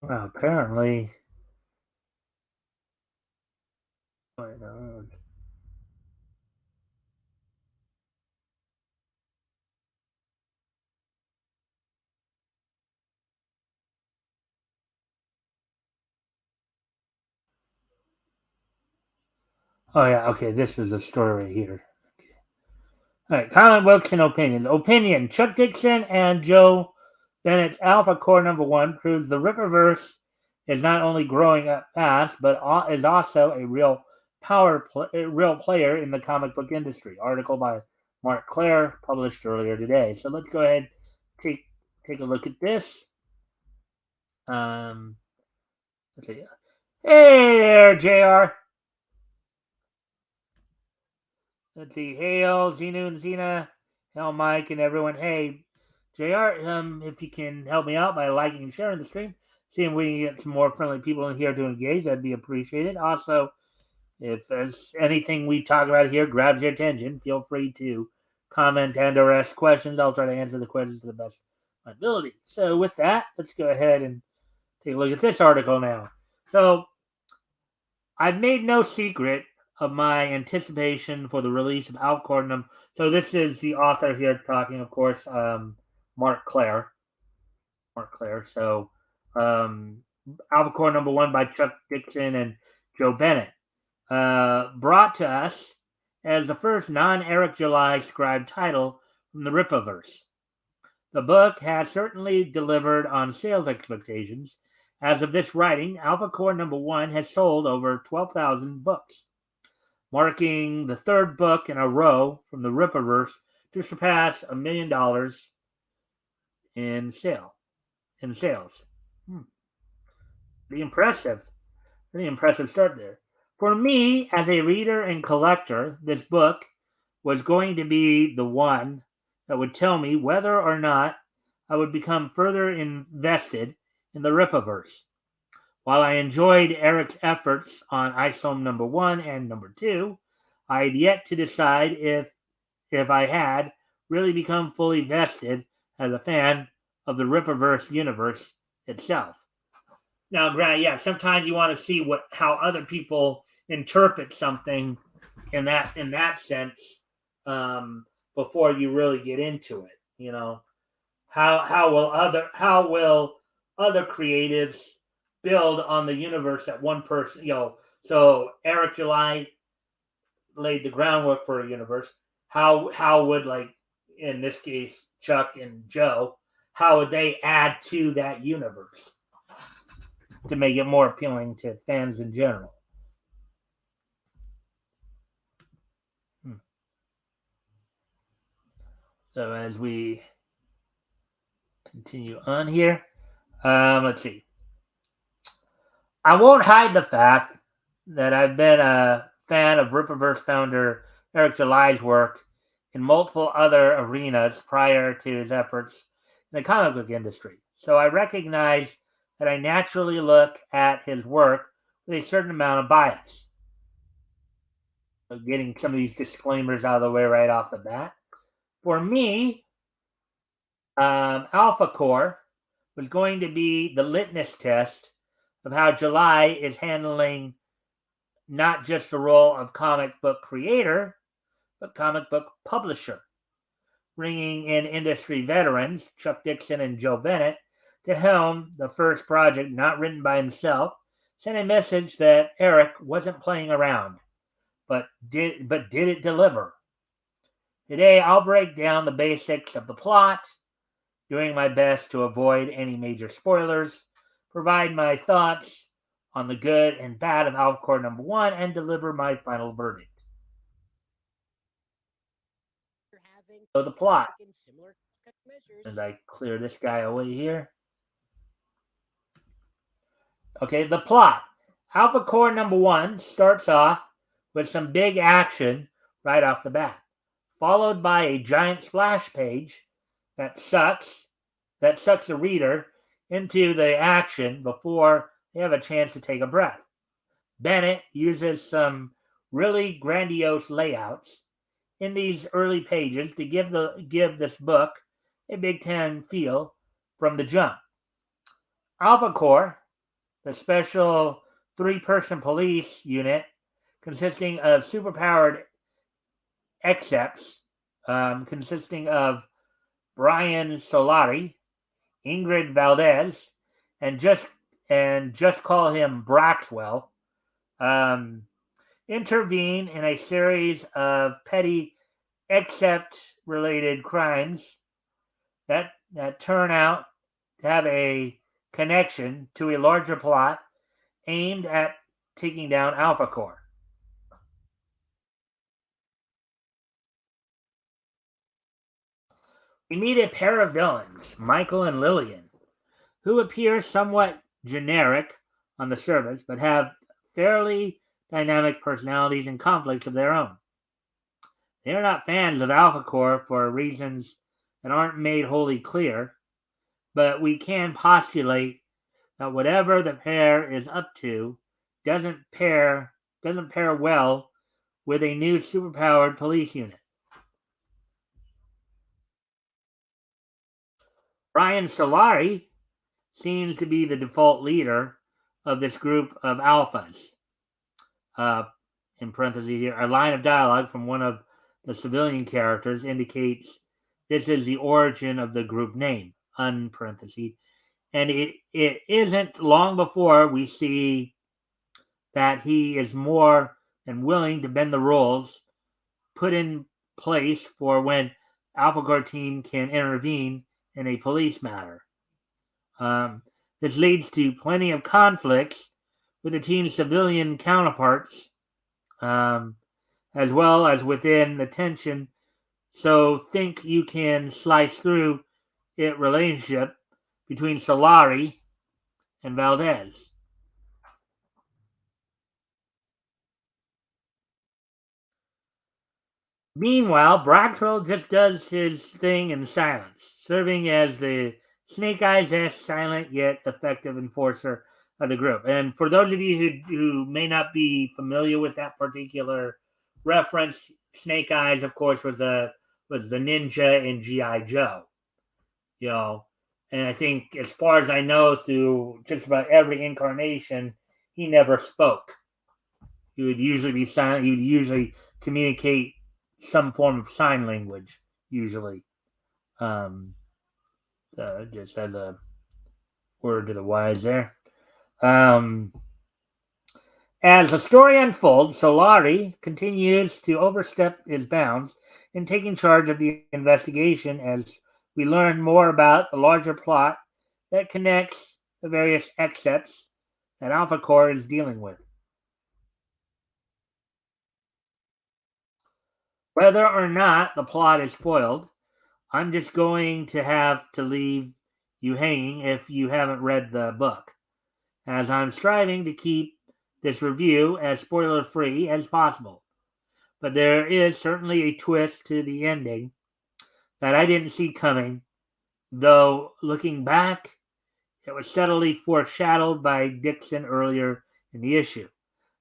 Well, apparently. Wait, Oh yeah, okay. This is a story right here. All right, comic books and opinions. Opinion: Chuck Dixon and Joe Bennett's Alpha Core #1 proves the Ripperverse is not only growing up fast, but is also a real player in the comic book industry. Article by Mark Clare, published earlier today. So let's go ahead take take a look at this. Um, let's see. Hey there, Jr. Let's see. Hail, Xenu and Xena. Hail, Mike and everyone. Hey, JR, if you can help me out by liking and sharing the stream, seeing if we can get some more friendly people in here to engage, that'd be appreciated. Also, if there's anything we talk about here grabs your attention, feel free to comment and or ask questions. I'll try to answer the questions to the best of my ability. So with that, let's go ahead and take a look at this article now. So I've made no secret of my anticipation for the release of Alcorn. So this is the author here talking, of course, Mark Clare. Mark Clare. So Alcorn #1 by Chuck Dixon and Joe Bennett. Brought to us as the first non-Eric July scribed title from the Rippaverse. The book has certainly delivered on sales expectations. As of this writing, Alpha Core #1 has sold over 12,000 books, marking the third book in a row from the Rippaverse to surpass $1 million in sales. Pretty impressive. Pretty impressive start there. For me, as a reader and collector, this book was going to be the one that would tell me whether or not I would become further invested in the Rippaverse. While I enjoyed Eric's efforts on ISOM #1 and #2, I had yet to decide if I had really become fully vested as a fan of the Rippaverse universe itself. Now, granted, yeah, sometimes you want to see how other people interpret something in that sense before you really get into it. You know, how will other creatives build on the universe that one person, so Eric July laid the groundwork for a universe. How would, like, in this case, Chuck and Joe, how would they add to that universe to make it more appealing to fans in general? So as we continue on here, let's see. I won't hide the fact that I've been a fan of Rippaverse founder Eric July's work in multiple other arenas prior to his efforts in the comic book industry. So I recognize that I naturally look at his work with a certain amount of bias. So getting some of these disclaimers out of the way right off the bat. For me, Alpha Core was going to be the litmus test of how July is handling not just the role of comic book creator, but comic book publisher, bringing in industry veterans Chuck Dixon and Joe Bennett to helm the first project not written by himself, sent a message that Eric wasn't playing around, but did it deliver. Today, I'll break down the basics of the plot, doing my best to avoid any major spoilers, provide my thoughts on the good and bad of Alpha #1, and deliver my final verdict. So the plot, as I clear this guy away here. Okay, the plot. Alpha Core #1 starts off with some big action right off the bat, followed by a giant splash page that sucks the reader into the action before they have a chance to take a breath. Bennett uses some really grandiose layouts in these early pages to give this book a Big Ten feel from the jump. Alpha Core, the special 3-person police unit consisting of superpowered execs, consisting of Brian Solari, Ingrid Valdez, and just call him Braxwell, intervene in a series of petty accept related crimes that turn out to have a connection to a larger plot aimed at taking down Alpha Core. We meet a pair of villains, Michael and Lillian, who appear somewhat generic on the surface but have fairly dynamic personalities and conflicts of their own. They are not fans of Alpha Core for reasons that aren't made wholly clear, but we can postulate that whatever the pair is up to doesn't pair well with a new superpowered police unit. Brian Solari seems to be the default leader of this group of alphas. Uh, in parentheses here, a line of dialogue from one of the civilian characters indicates this is the origin of the group name, unparentheses. And it isn't long before we see that he is more than willing to bend the rules put in place for when Alpha Core team can intervene in a police matter. This leads to plenty of conflicts with the team's civilian counterparts, um, as well as within the tension. So think you can slice through it relationship between Solari and Valdez. Meanwhile, Bractrell just does his thing in silence, serving as the Snake Eyes-esque silent yet effective enforcer of the group. And for those of you who may not be familiar with that particular reference, Snake Eyes, of course, was the ninja in G.I. Joe. You know, and I think, as far as I know, through just about every incarnation, he never spoke. He would usually be silent. He would usually communicate some form of sign language, usually. Um, just as a word to the wise there. Um, as the story unfolds, Solari continues to overstep his bounds in taking charge of the investigation as we learn more about the larger plot that connects the various excepts that Alpha Core is dealing with. Whether or not the plot is foiled, I'm just going to have to leave you hanging if you haven't read the book, as I'm striving to keep this review as spoiler free as possible. But there is certainly a twist to the ending that I didn't see coming, though looking back, it was subtly foreshadowed by Dixon earlier in the issue.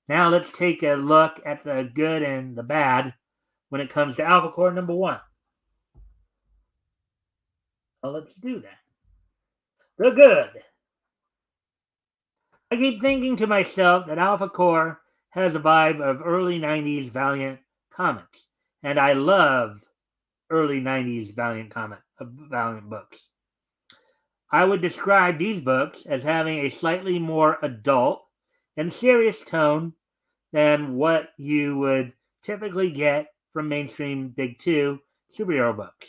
Now let's take a look at the good and the bad when it comes to Alpha Core number 1. Well, let's do that. The good. I keep thinking to myself that Alpha Core has a vibe of early 90s Valiant comics, and I love early 90s Valiant books. I would describe these books as having a slightly more adult and serious tone than what you would typically get from mainstream Big Two superhero books,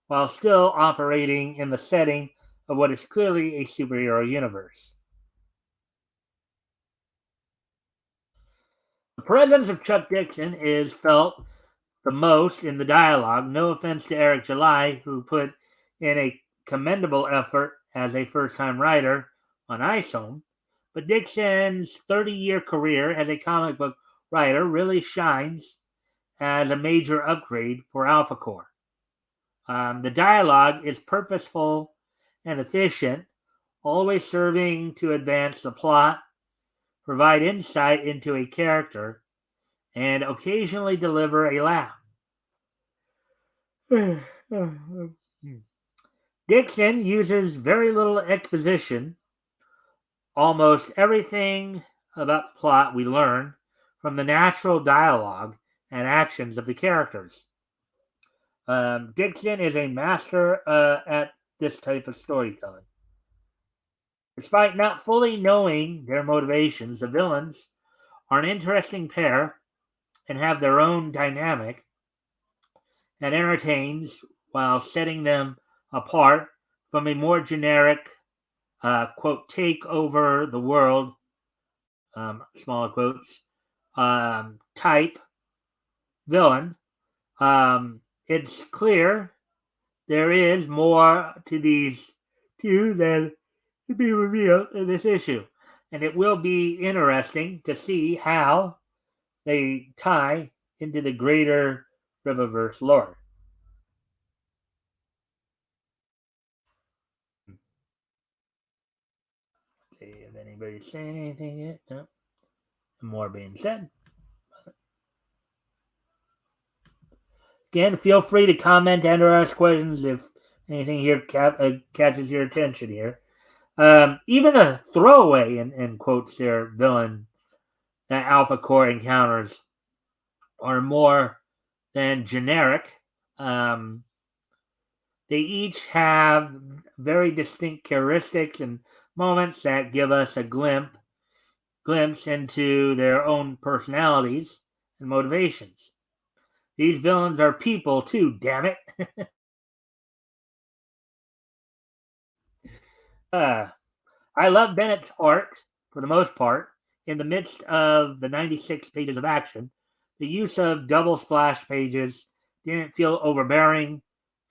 while still operating in the setting of what is clearly a superhero universe. The presence of Chuck Dixon is felt the most in the dialogue. No offense to Eric July, who put in a commendable effort as a first time writer on ISOM, but Dixon's 30-year career as a comic book writer really shines as a major upgrade for Alpha Core. The dialogue is purposeful and efficient, always serving to advance the plot, provide insight into a character, and occasionally deliver a laugh. Dixon uses very little exposition. Almost everything about the plot we learn from the natural dialogue and actions of the characters. Dixon is a master at this type of storytelling. Despite not fully knowing their motivations, the villains are an interesting pair and have their own dynamic and entertains while setting them apart from a more generic, quote, take over the world, smaller quotes, type villain. It's clear there is more to these two than to be revealed in this issue. And it will be interesting to see how they tie into the greater Riververse lore. See if anybody's saying anything yet. No. More being said. Again, feel free to comment and or ask questions if anything here catches your attention here. Even a throwaway, in quotes here, villain that Alpha Core encounters are more than generic. They each have very distinct characteristics and moments that give us a glimpse into their own personalities and motivations. These villains are people too, damn it. uh, I love Bennett's art for the most part. In the midst of the 96 pages of action, the use of double splash pages didn't feel overbearing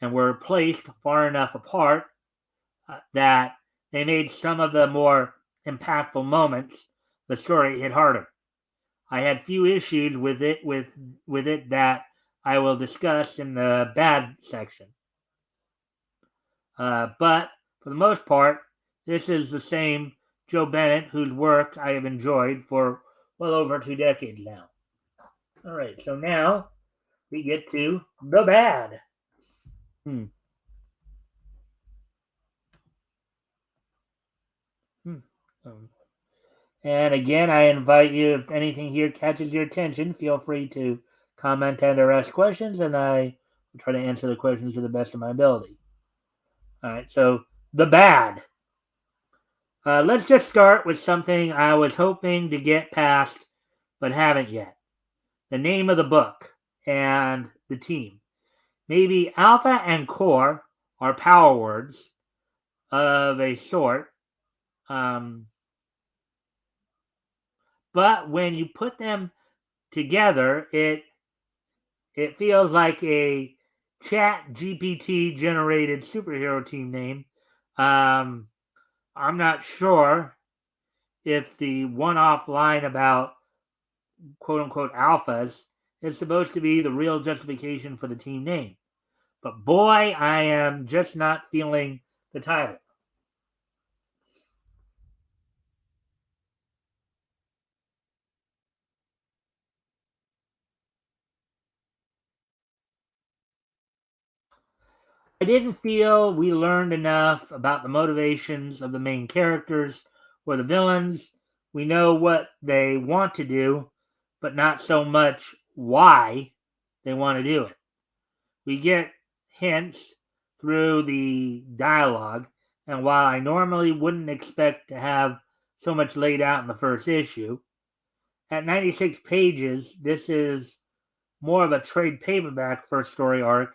and were placed far enough apart that they made some of the more impactful moments the story hit harder. I had few issues with it that I will discuss in the bad section. But for the most part, this is the same Joe Bennett whose work I have enjoyed for well over 2 decades now. All right, so now we get to the bad. Hmm. Hmm. Um, and again, I invite you, if anything here catches your attention, feel free to comment and or ask questions, and I will try to answer the questions to the best of my ability. All right, so the bad. Let's just start with something I was hoping to get past, but haven't yet. The name of the book and the team. Maybe alpha and core are power words of a sort, um, but when you put them together, it feels like a chat GPT generated superhero team name. Um, I'm not sure if the one off line about quote unquote alphas is supposed to be the real justification for the team name. But boy, I am just not feeling the title. I didn't feel we learned enough about the motivations of the main characters or the villains. We know what they want to do, but not so much why they want to do it. We get hints through the dialogue, and while I normally wouldn't expect to have so much laid out in the first issue, at 96 pages, this is more of a trade paperback first story arc,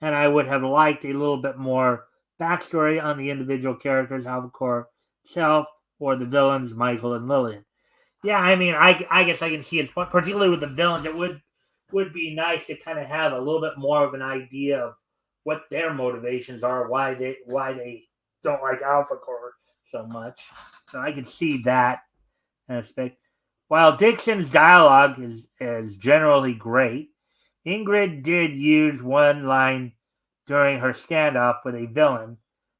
and I would have liked a little bit more backstory on the individual characters, Alvacor itself, or the villains, Michael and Lillian. Yeah, I mean, I guess I can see it, particularly with the villains. It would be nice to kind of have a little bit more of an idea of what their motivations are, why they don't like Alphacore so much. So I can see that aspect. While Dixon's dialogue is generally great, Ingrid did use one line during her standoff with a villain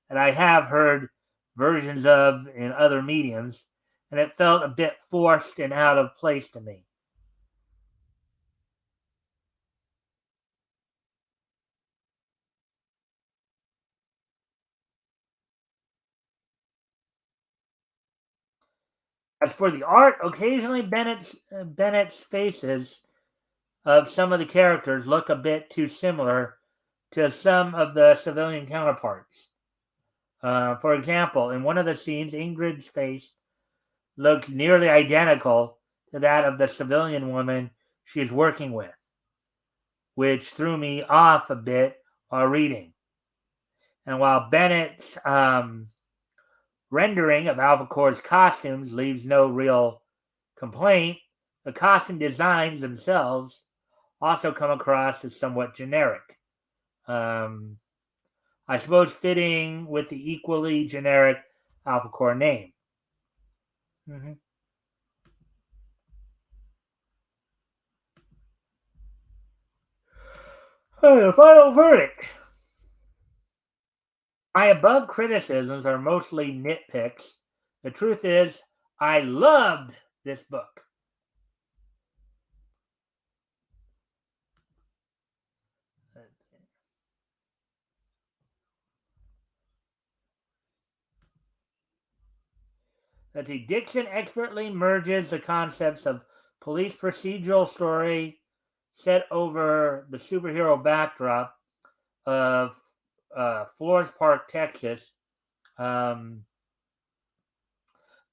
that I have heard versions of in other mediums, and it felt a bit forced and out of place to me. As for the art, occasionally Bennett's faces of some of the characters look a bit too similar to some of the civilian counterparts. For example, in one of the scenes, Ingrid's face looks nearly identical to that of the civilian woman she is working with, which threw me off a bit while reading. And while Bennett's rendering of Albacore's costumes leaves no real complaint, the costume designs themselves also come across as somewhat generic. I suppose fitting with the equally generic Albacore name. Mm-hmm. The final verdict. My above criticisms are mostly nitpicks. The truth is, I loved this book. That Dixon expertly merges the concepts of police procedural story set over the superhero backdrop of Flores Park, Texas.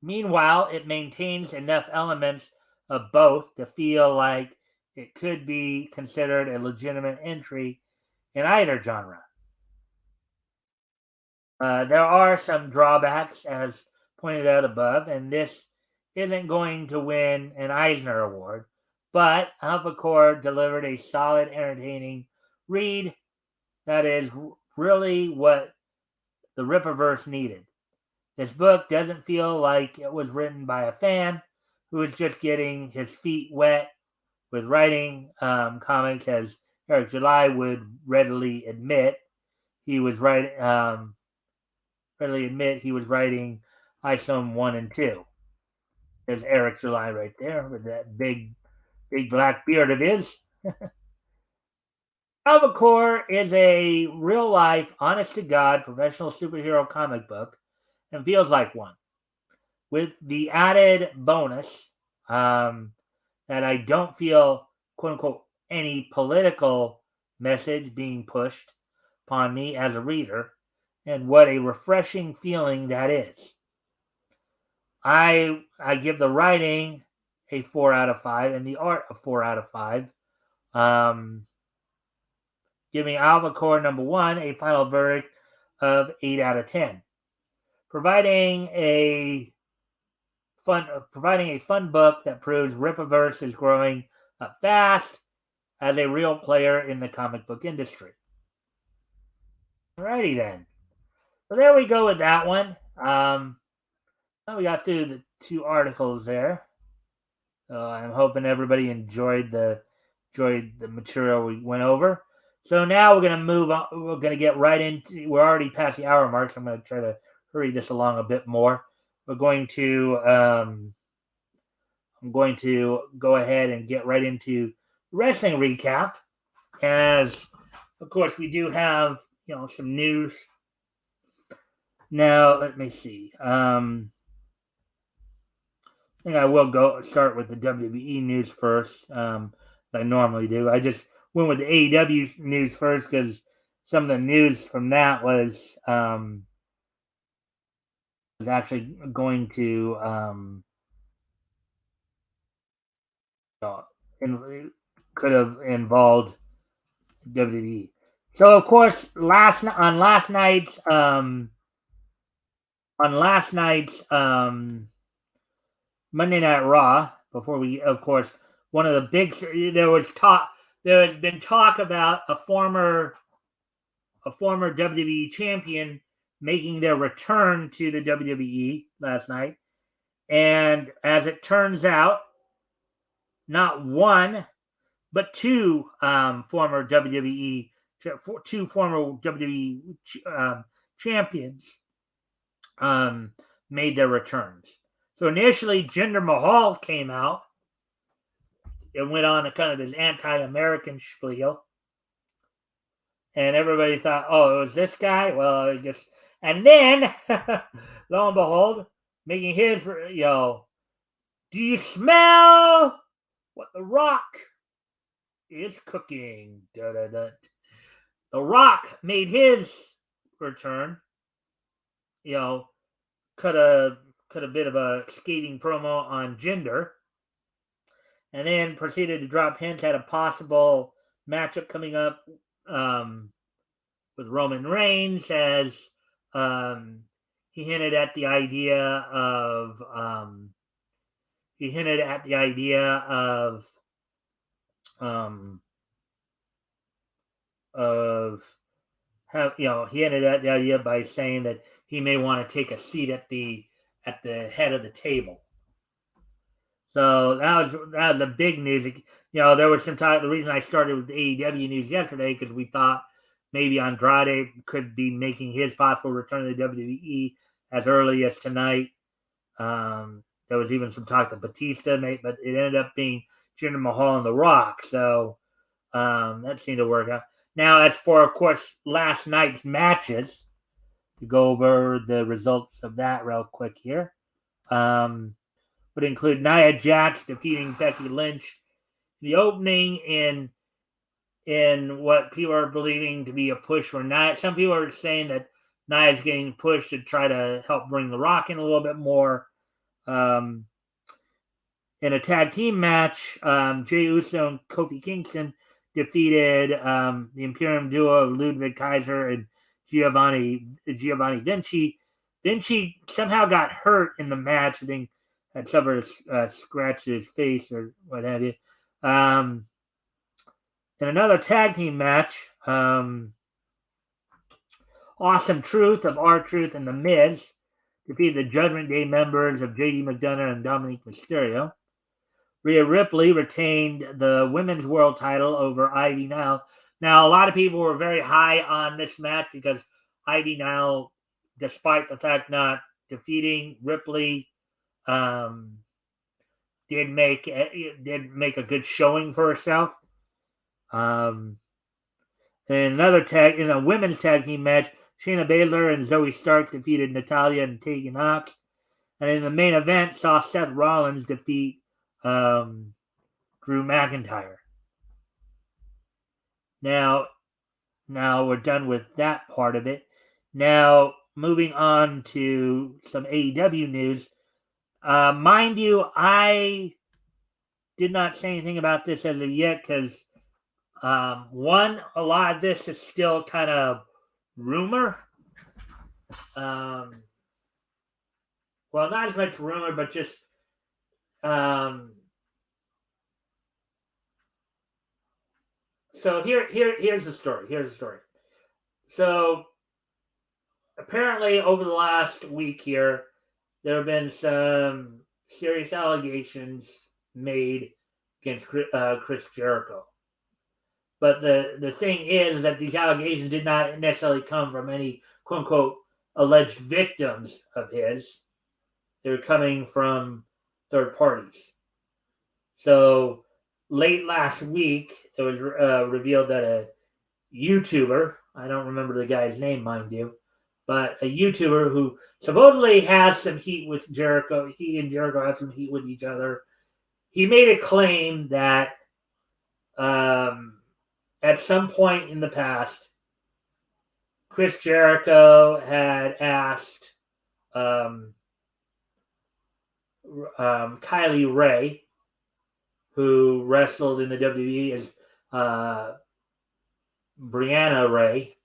Meanwhile, it maintains enough elements of both to feel like it could be considered a legitimate entry in either genre. There are some drawbacks, as pointed out above, and this isn't going to win an Eisner Award, but Alphacore delivered a solid, entertaining read that is really what the Rippaverse needed. This book doesn't feel like it was written by a fan who was just getting his feet wet with writing comics, as Eric July would readily admit. He was writing. Readily admit he was writing Isom 1 and 2. There's Eric July right there with that big black beard of his. Albacore is a real life, honest to God professional superhero comic book and feels like one. With the added bonus that I don't feel, quote unquote, any political message being pushed upon me as a reader, and what a refreshing feeling that is. I give the writing a 4 out of 5 and the art a 4 out of 5. Giving Albacore number 1 a final verdict of 8 out of 10. Providing a fun book that proves Rippaverse is growing up fast as a real player in the comic book industry. Alrighty then. So there we go with that one. We got through the 2 articles there. I'm hoping everybody enjoyed the material we went over. So now we're going to move on. We're going to get right into. We're already past the hour mark, so I'm going to try to hurry this along a bit more. We're going to. I'm going to go ahead and get right into wrestling recap, as of course we do have some news. Now let me see. I think I will start with the WWE news first. I normally do. I just went with the AEW news first because some of the news from that was actually going to could have involved WWE. So of course, last night's Monday Night Raw, before we, of course, one of the big, there had been talk about a former WWE champion making their return to the WWE last night. And as it turns out, not one, but two former WWE champions made their returns. So initially, Jinder Mahal came out and went on a kind of this anti-American spiel. And everybody thought, oh, it was this guy? Well, I guess. And then, lo and behold, making his, do you smell what The Rock is cooking? Da-da-da. The Rock made his return, cut a bit of a skating promo on Jinder. and then proceeded to drop hints at a possible matchup coming up with Roman Reigns, as he hinted at the idea of he hinted at the idea of have he hinted at the idea by saying that he may want to take a seat at the head of the table. So that was the big news. There was some talk. The reason I started with the AEW news yesterday, because we thought maybe Andrade could be making his possible return to the WWE as early as tonight. There was even some talk that Batista made, but it ended up being Jinder Mahal and The Rock. So that seemed to work out. Now, as for, of course, last night's matches, to go over the results of that real quick here, would include Nia Jax defeating Becky Lynch. The opening in what people are believing to be a push for Nia. Some people are saying that Nia is getting pushed to try to help bring The Rock in a little bit more. In a tag team match, Jey Uso and Kofi Kingston defeated the Imperium duo of Ludwig Kaiser and Giovanni Vinci. Vinci somehow got hurt in the match. I think had suffered a scratch to his face or what have you. In another tag team match, Awesome Truth of R-Truth and The Miz defeated the Judgment Day members of JD McDonough and Dominic Mysterio. Rhea Ripley retained the women's world title over Ivy Nile. Now, a lot of people were very high on this match because Ivy Nile, despite the fact not defeating Ripley, did make a good showing for herself. In a women's tag team match, Shayna Baszler and Zoe Stark defeated Natalya and Tegan Knox. And in the main event, saw Seth Rollins defeat Drew McIntyre. Now we're done with that part of it. Now, moving on to some AEW news. Mind you, I did not say anything about this as of yet because, one, a lot of this is still kind of rumor. Well, not as much rumor, but just so here's the story. So apparently over the last week here, there have been some serious allegations made against Chris Jericho. But the thing is that these allegations did not necessarily come from any quote-unquote alleged victims of his. They were coming from third parties. So late last week, it was revealed that a YouTuber, I don't remember the guy's name, mind you, but a YouTuber who supposedly has some heat with Jericho, he and Jericho have some heat with each other, he made a claim that at some point in the past, Chris Jericho had asked Kylie Ray, who wrestled in the WWE as Brianna Ray.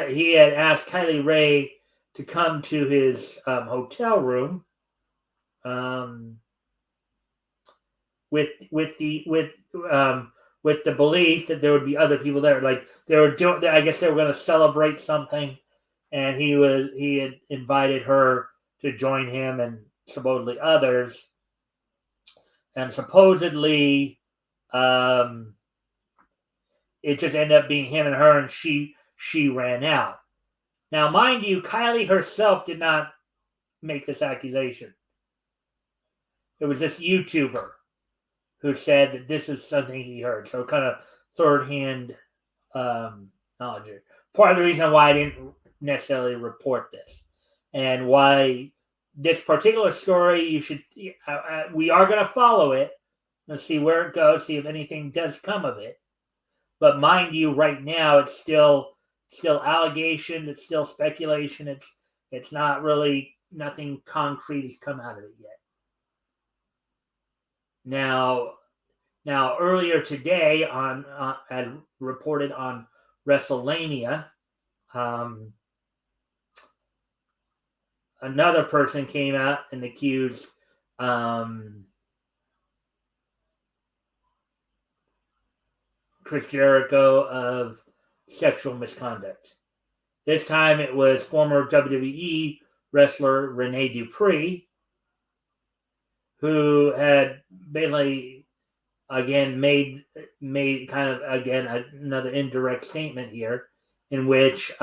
He had asked Kylie Ray to come to his hotel room with the belief that there would be other people there. Like they were doing, I guess they were going to celebrate something, and he had invited her to join him and supposedly others, and supposedly it just ended up being him and her, and she ran out. Now, mind you, Kylie herself did not make this accusation. It was this YouTuber who said that this is something he heard. So kind of third-hand knowledge. Part of the reason why I didn't necessarily report this, and why this particular story, we are going to follow it and see where it goes, see if anything does come of it. But mind you, right now it's still allegation, it's still speculation, it's not really, nothing concrete has come out of it yet. Now, earlier today, as reported on WrestleMania, another person came out and accused Chris Jericho of sexual misconduct. This time it was former WWE wrestler Rene Dupree, who had basically again made kind of again another indirect statement here, in which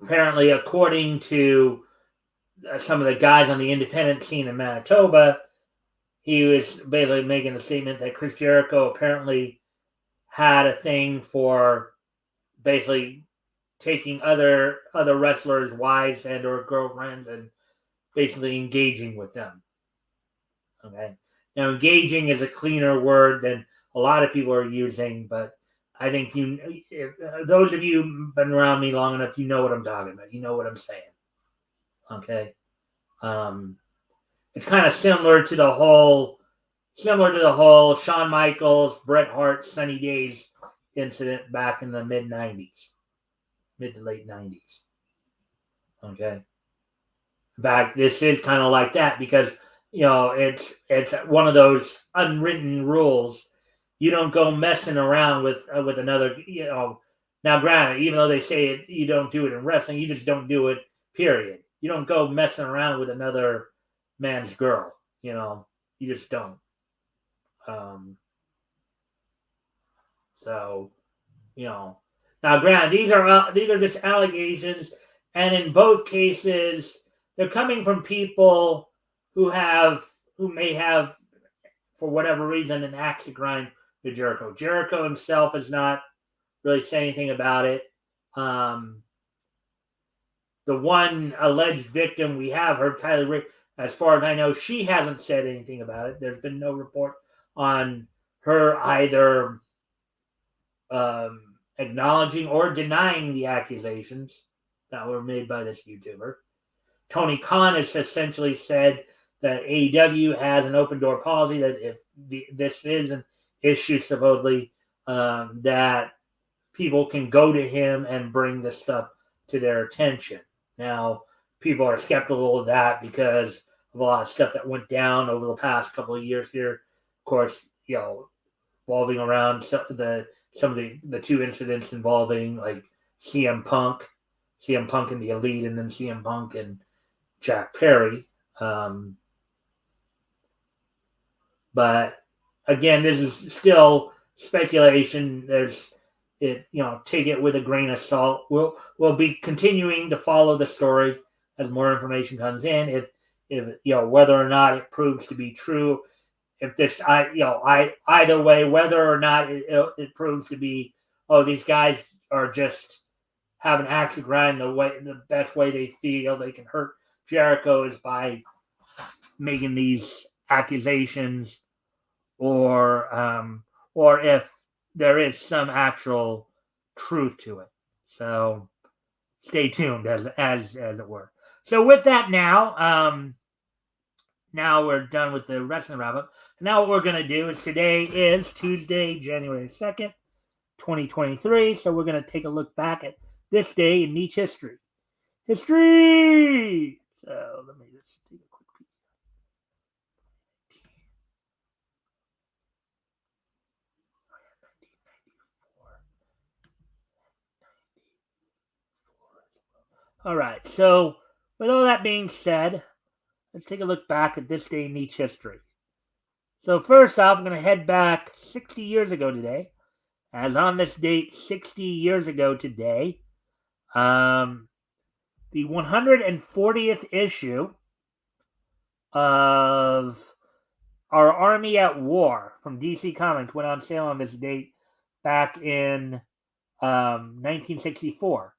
apparently, according to some of the guys on the independent scene in Manitoba, he was basically making a statement that Chris Jericho apparently had a thing for basically taking other wrestlers' wives and or girlfriends and basically engaging with them. Okay. Now, engaging is a cleaner word than a lot of people are using, but I think those of you who've been around me long enough, you know what I'm talking about. You know what I'm saying. Okay. It's kind of similar to the whole Shawn Michaels, Bret Hart, Sunny Days incident back in the mid to late 90s. Okay. In fact, this is kind of like that because it's one of those unwritten rules. You don't go messing around with another. Now, granted, even though they say it, you don't do it in wrestling. You just don't do it. Period. You don't go messing around with another man's girl. You just don't. So, now, granted, these are just allegations, and in both cases, they're coming from people who may have, for whatever reason, an axe to grind with Jericho. Jericho himself has not really said anything about it. The one alleged victim we have heard, Kylie Ray, as far as I know, she hasn't said anything about it. There's been no report on her either acknowledging or denying the accusations that were made by this YouTuber. Tony Khan has essentially said that AEW has an open door policy that if this is an issue, supposedly, that people can go to him and bring this stuff to their attention. Now, people are skeptical of that because of a lot of stuff that went down over the past couple of years here. Of course, revolving around some of the two incidents involving like CM Punk and the Elite, and then CM Punk and Jack Perry. But again, this is still speculation. Take it with a grain of salt. We'll be continuing to follow the story as more information comes in. If whether or not it proves to be true, if this either way, whether or not it proves to be, these guys are just have an axe to grind, the best way they feel they can hurt Jericho is by making these accusations, or if there is some actual truth to it. So stay tuned, as it were. So with that, now we're done with the wrestling wrap up. Now what we're going to do is, today is Tuesday, January 2nd, 2023. So we're going to take a look back at this day in niche history. History! So let me just take a quick peek. All right, so with all that being said, let's take a look back at this day in niche history. So first off, I'm going to head back 60 years ago today. As on this date, 60 years ago today, the 140th issue of Our Army at War from DC Comics went on sale on this date back in 1964.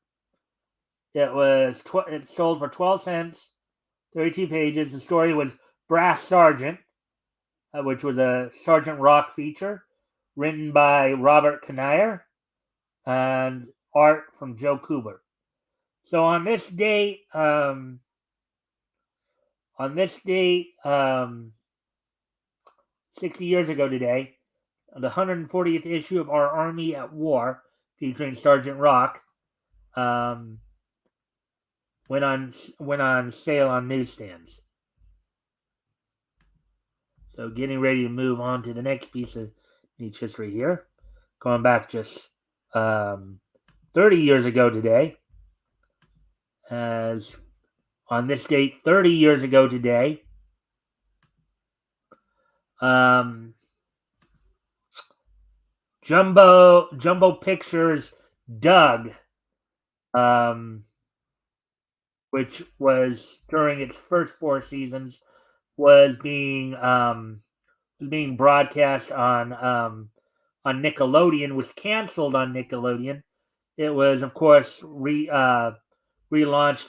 It sold for 12 cents, 32 pages. The story was Brass Sergeant, which was a Sergeant Rock feature, written by Robert Kinnear, and art from Joe Kubert. So on this date, 60 years ago today, the 140th issue of Our Army at War, featuring Sergeant Rock, went on sale on newsstands. So getting ready to move on to the next piece of niche history here. Going back just 30 years ago today, as on this date 30 years ago today, Jumbo Pictures Doug, which was during its first 4 seasons, was being broadcast on Nickelodeon, was canceled on Nickelodeon. It was, of course, relaunched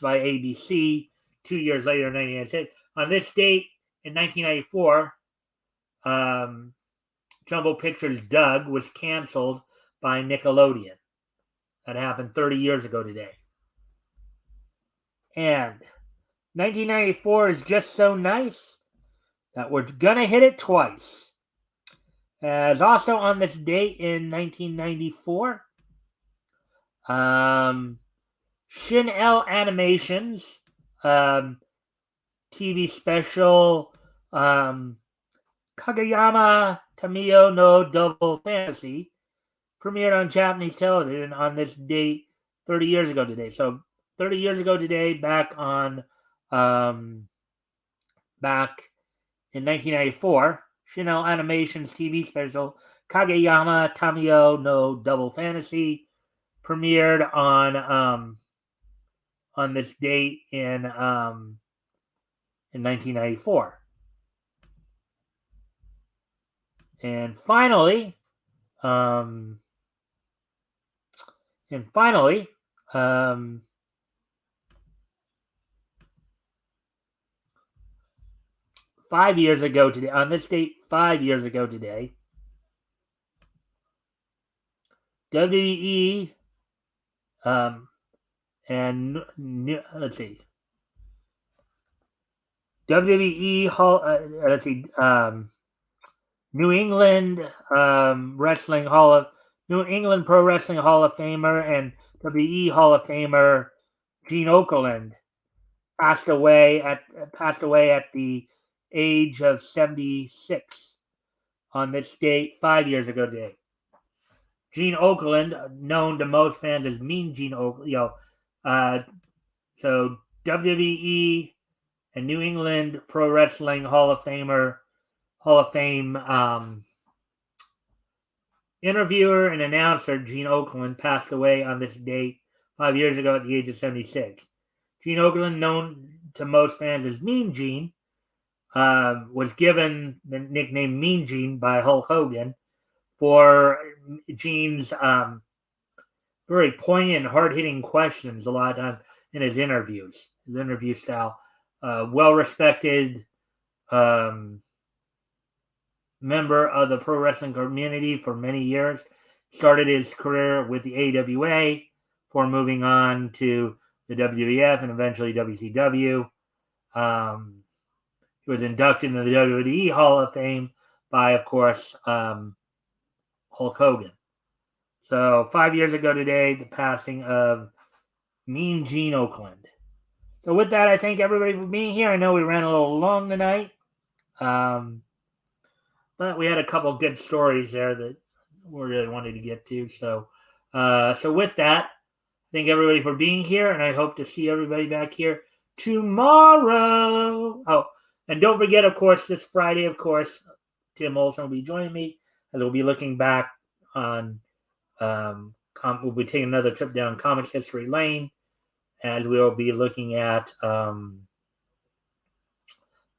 by ABC 2 years later in 1996. On this date in 1994, Jumbo Pictures Doug was canceled by Nickelodeon. That happened 30 years ago today. And 1994 is just so nice that we're going to hit it twice. As also on this date in 1994, Shin-El Animations TV special Kageyama Tamio no Double Fantasy premiered on Japanese television on this date 30 years ago today. So 30 years ago today, back in 1994, Shin-El Animations TV special Kageyama Tamio no Double Fantasy premiered on this date in 1994. And finally, 5 years ago today, on this date 5 years ago today, WWE and let's see, WWE New England New England Pro Wrestling Hall of Famer and WWE Hall of Famer Gene Okerlund passed away at the age of 76 on this date 5 years ago today. Gene Okerlund, known to most fans as Mean Gene Okerlund, so WWE and New England Pro Wrestling Hall of Fame interviewer and announcer Gene Okerlund passed away on this date 5 years ago at the age of 76. Gene Okerlund, known to most fans as Mean Gene, was given the nickname Mean Gene by Hulk Hogan for Gene's very poignant, hard-hitting questions a lot of times in his interviews, his interview style. Well-respected member of the pro wrestling community for many years. Started his career with the AWA before moving on to the WWF and eventually WCW. He was inducted into the WWE Hall of Fame by, of course, Hulk Hogan. So 5 years ago today, the passing of Mean Gene Okerlund. So with that, I thank everybody for being here. I know we ran a little long tonight. But we had a couple good stories there that we really wanted to get to. So with that, thank everybody for being here, and I hope to see everybody back here tomorrow. Oh, and don't forget, of course, this Friday, of course, Tim Olson will be joining me, as we'll be looking back on, we'll be taking another trip down Comics History Lane, and we'll be looking at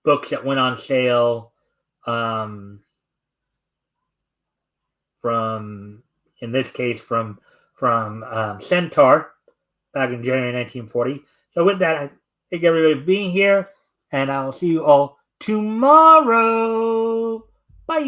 books that went on sale from, in this case, from Centaur back in January 1940. So with that, I thank everybody for being here, and I'll see you all tomorrow. Bye.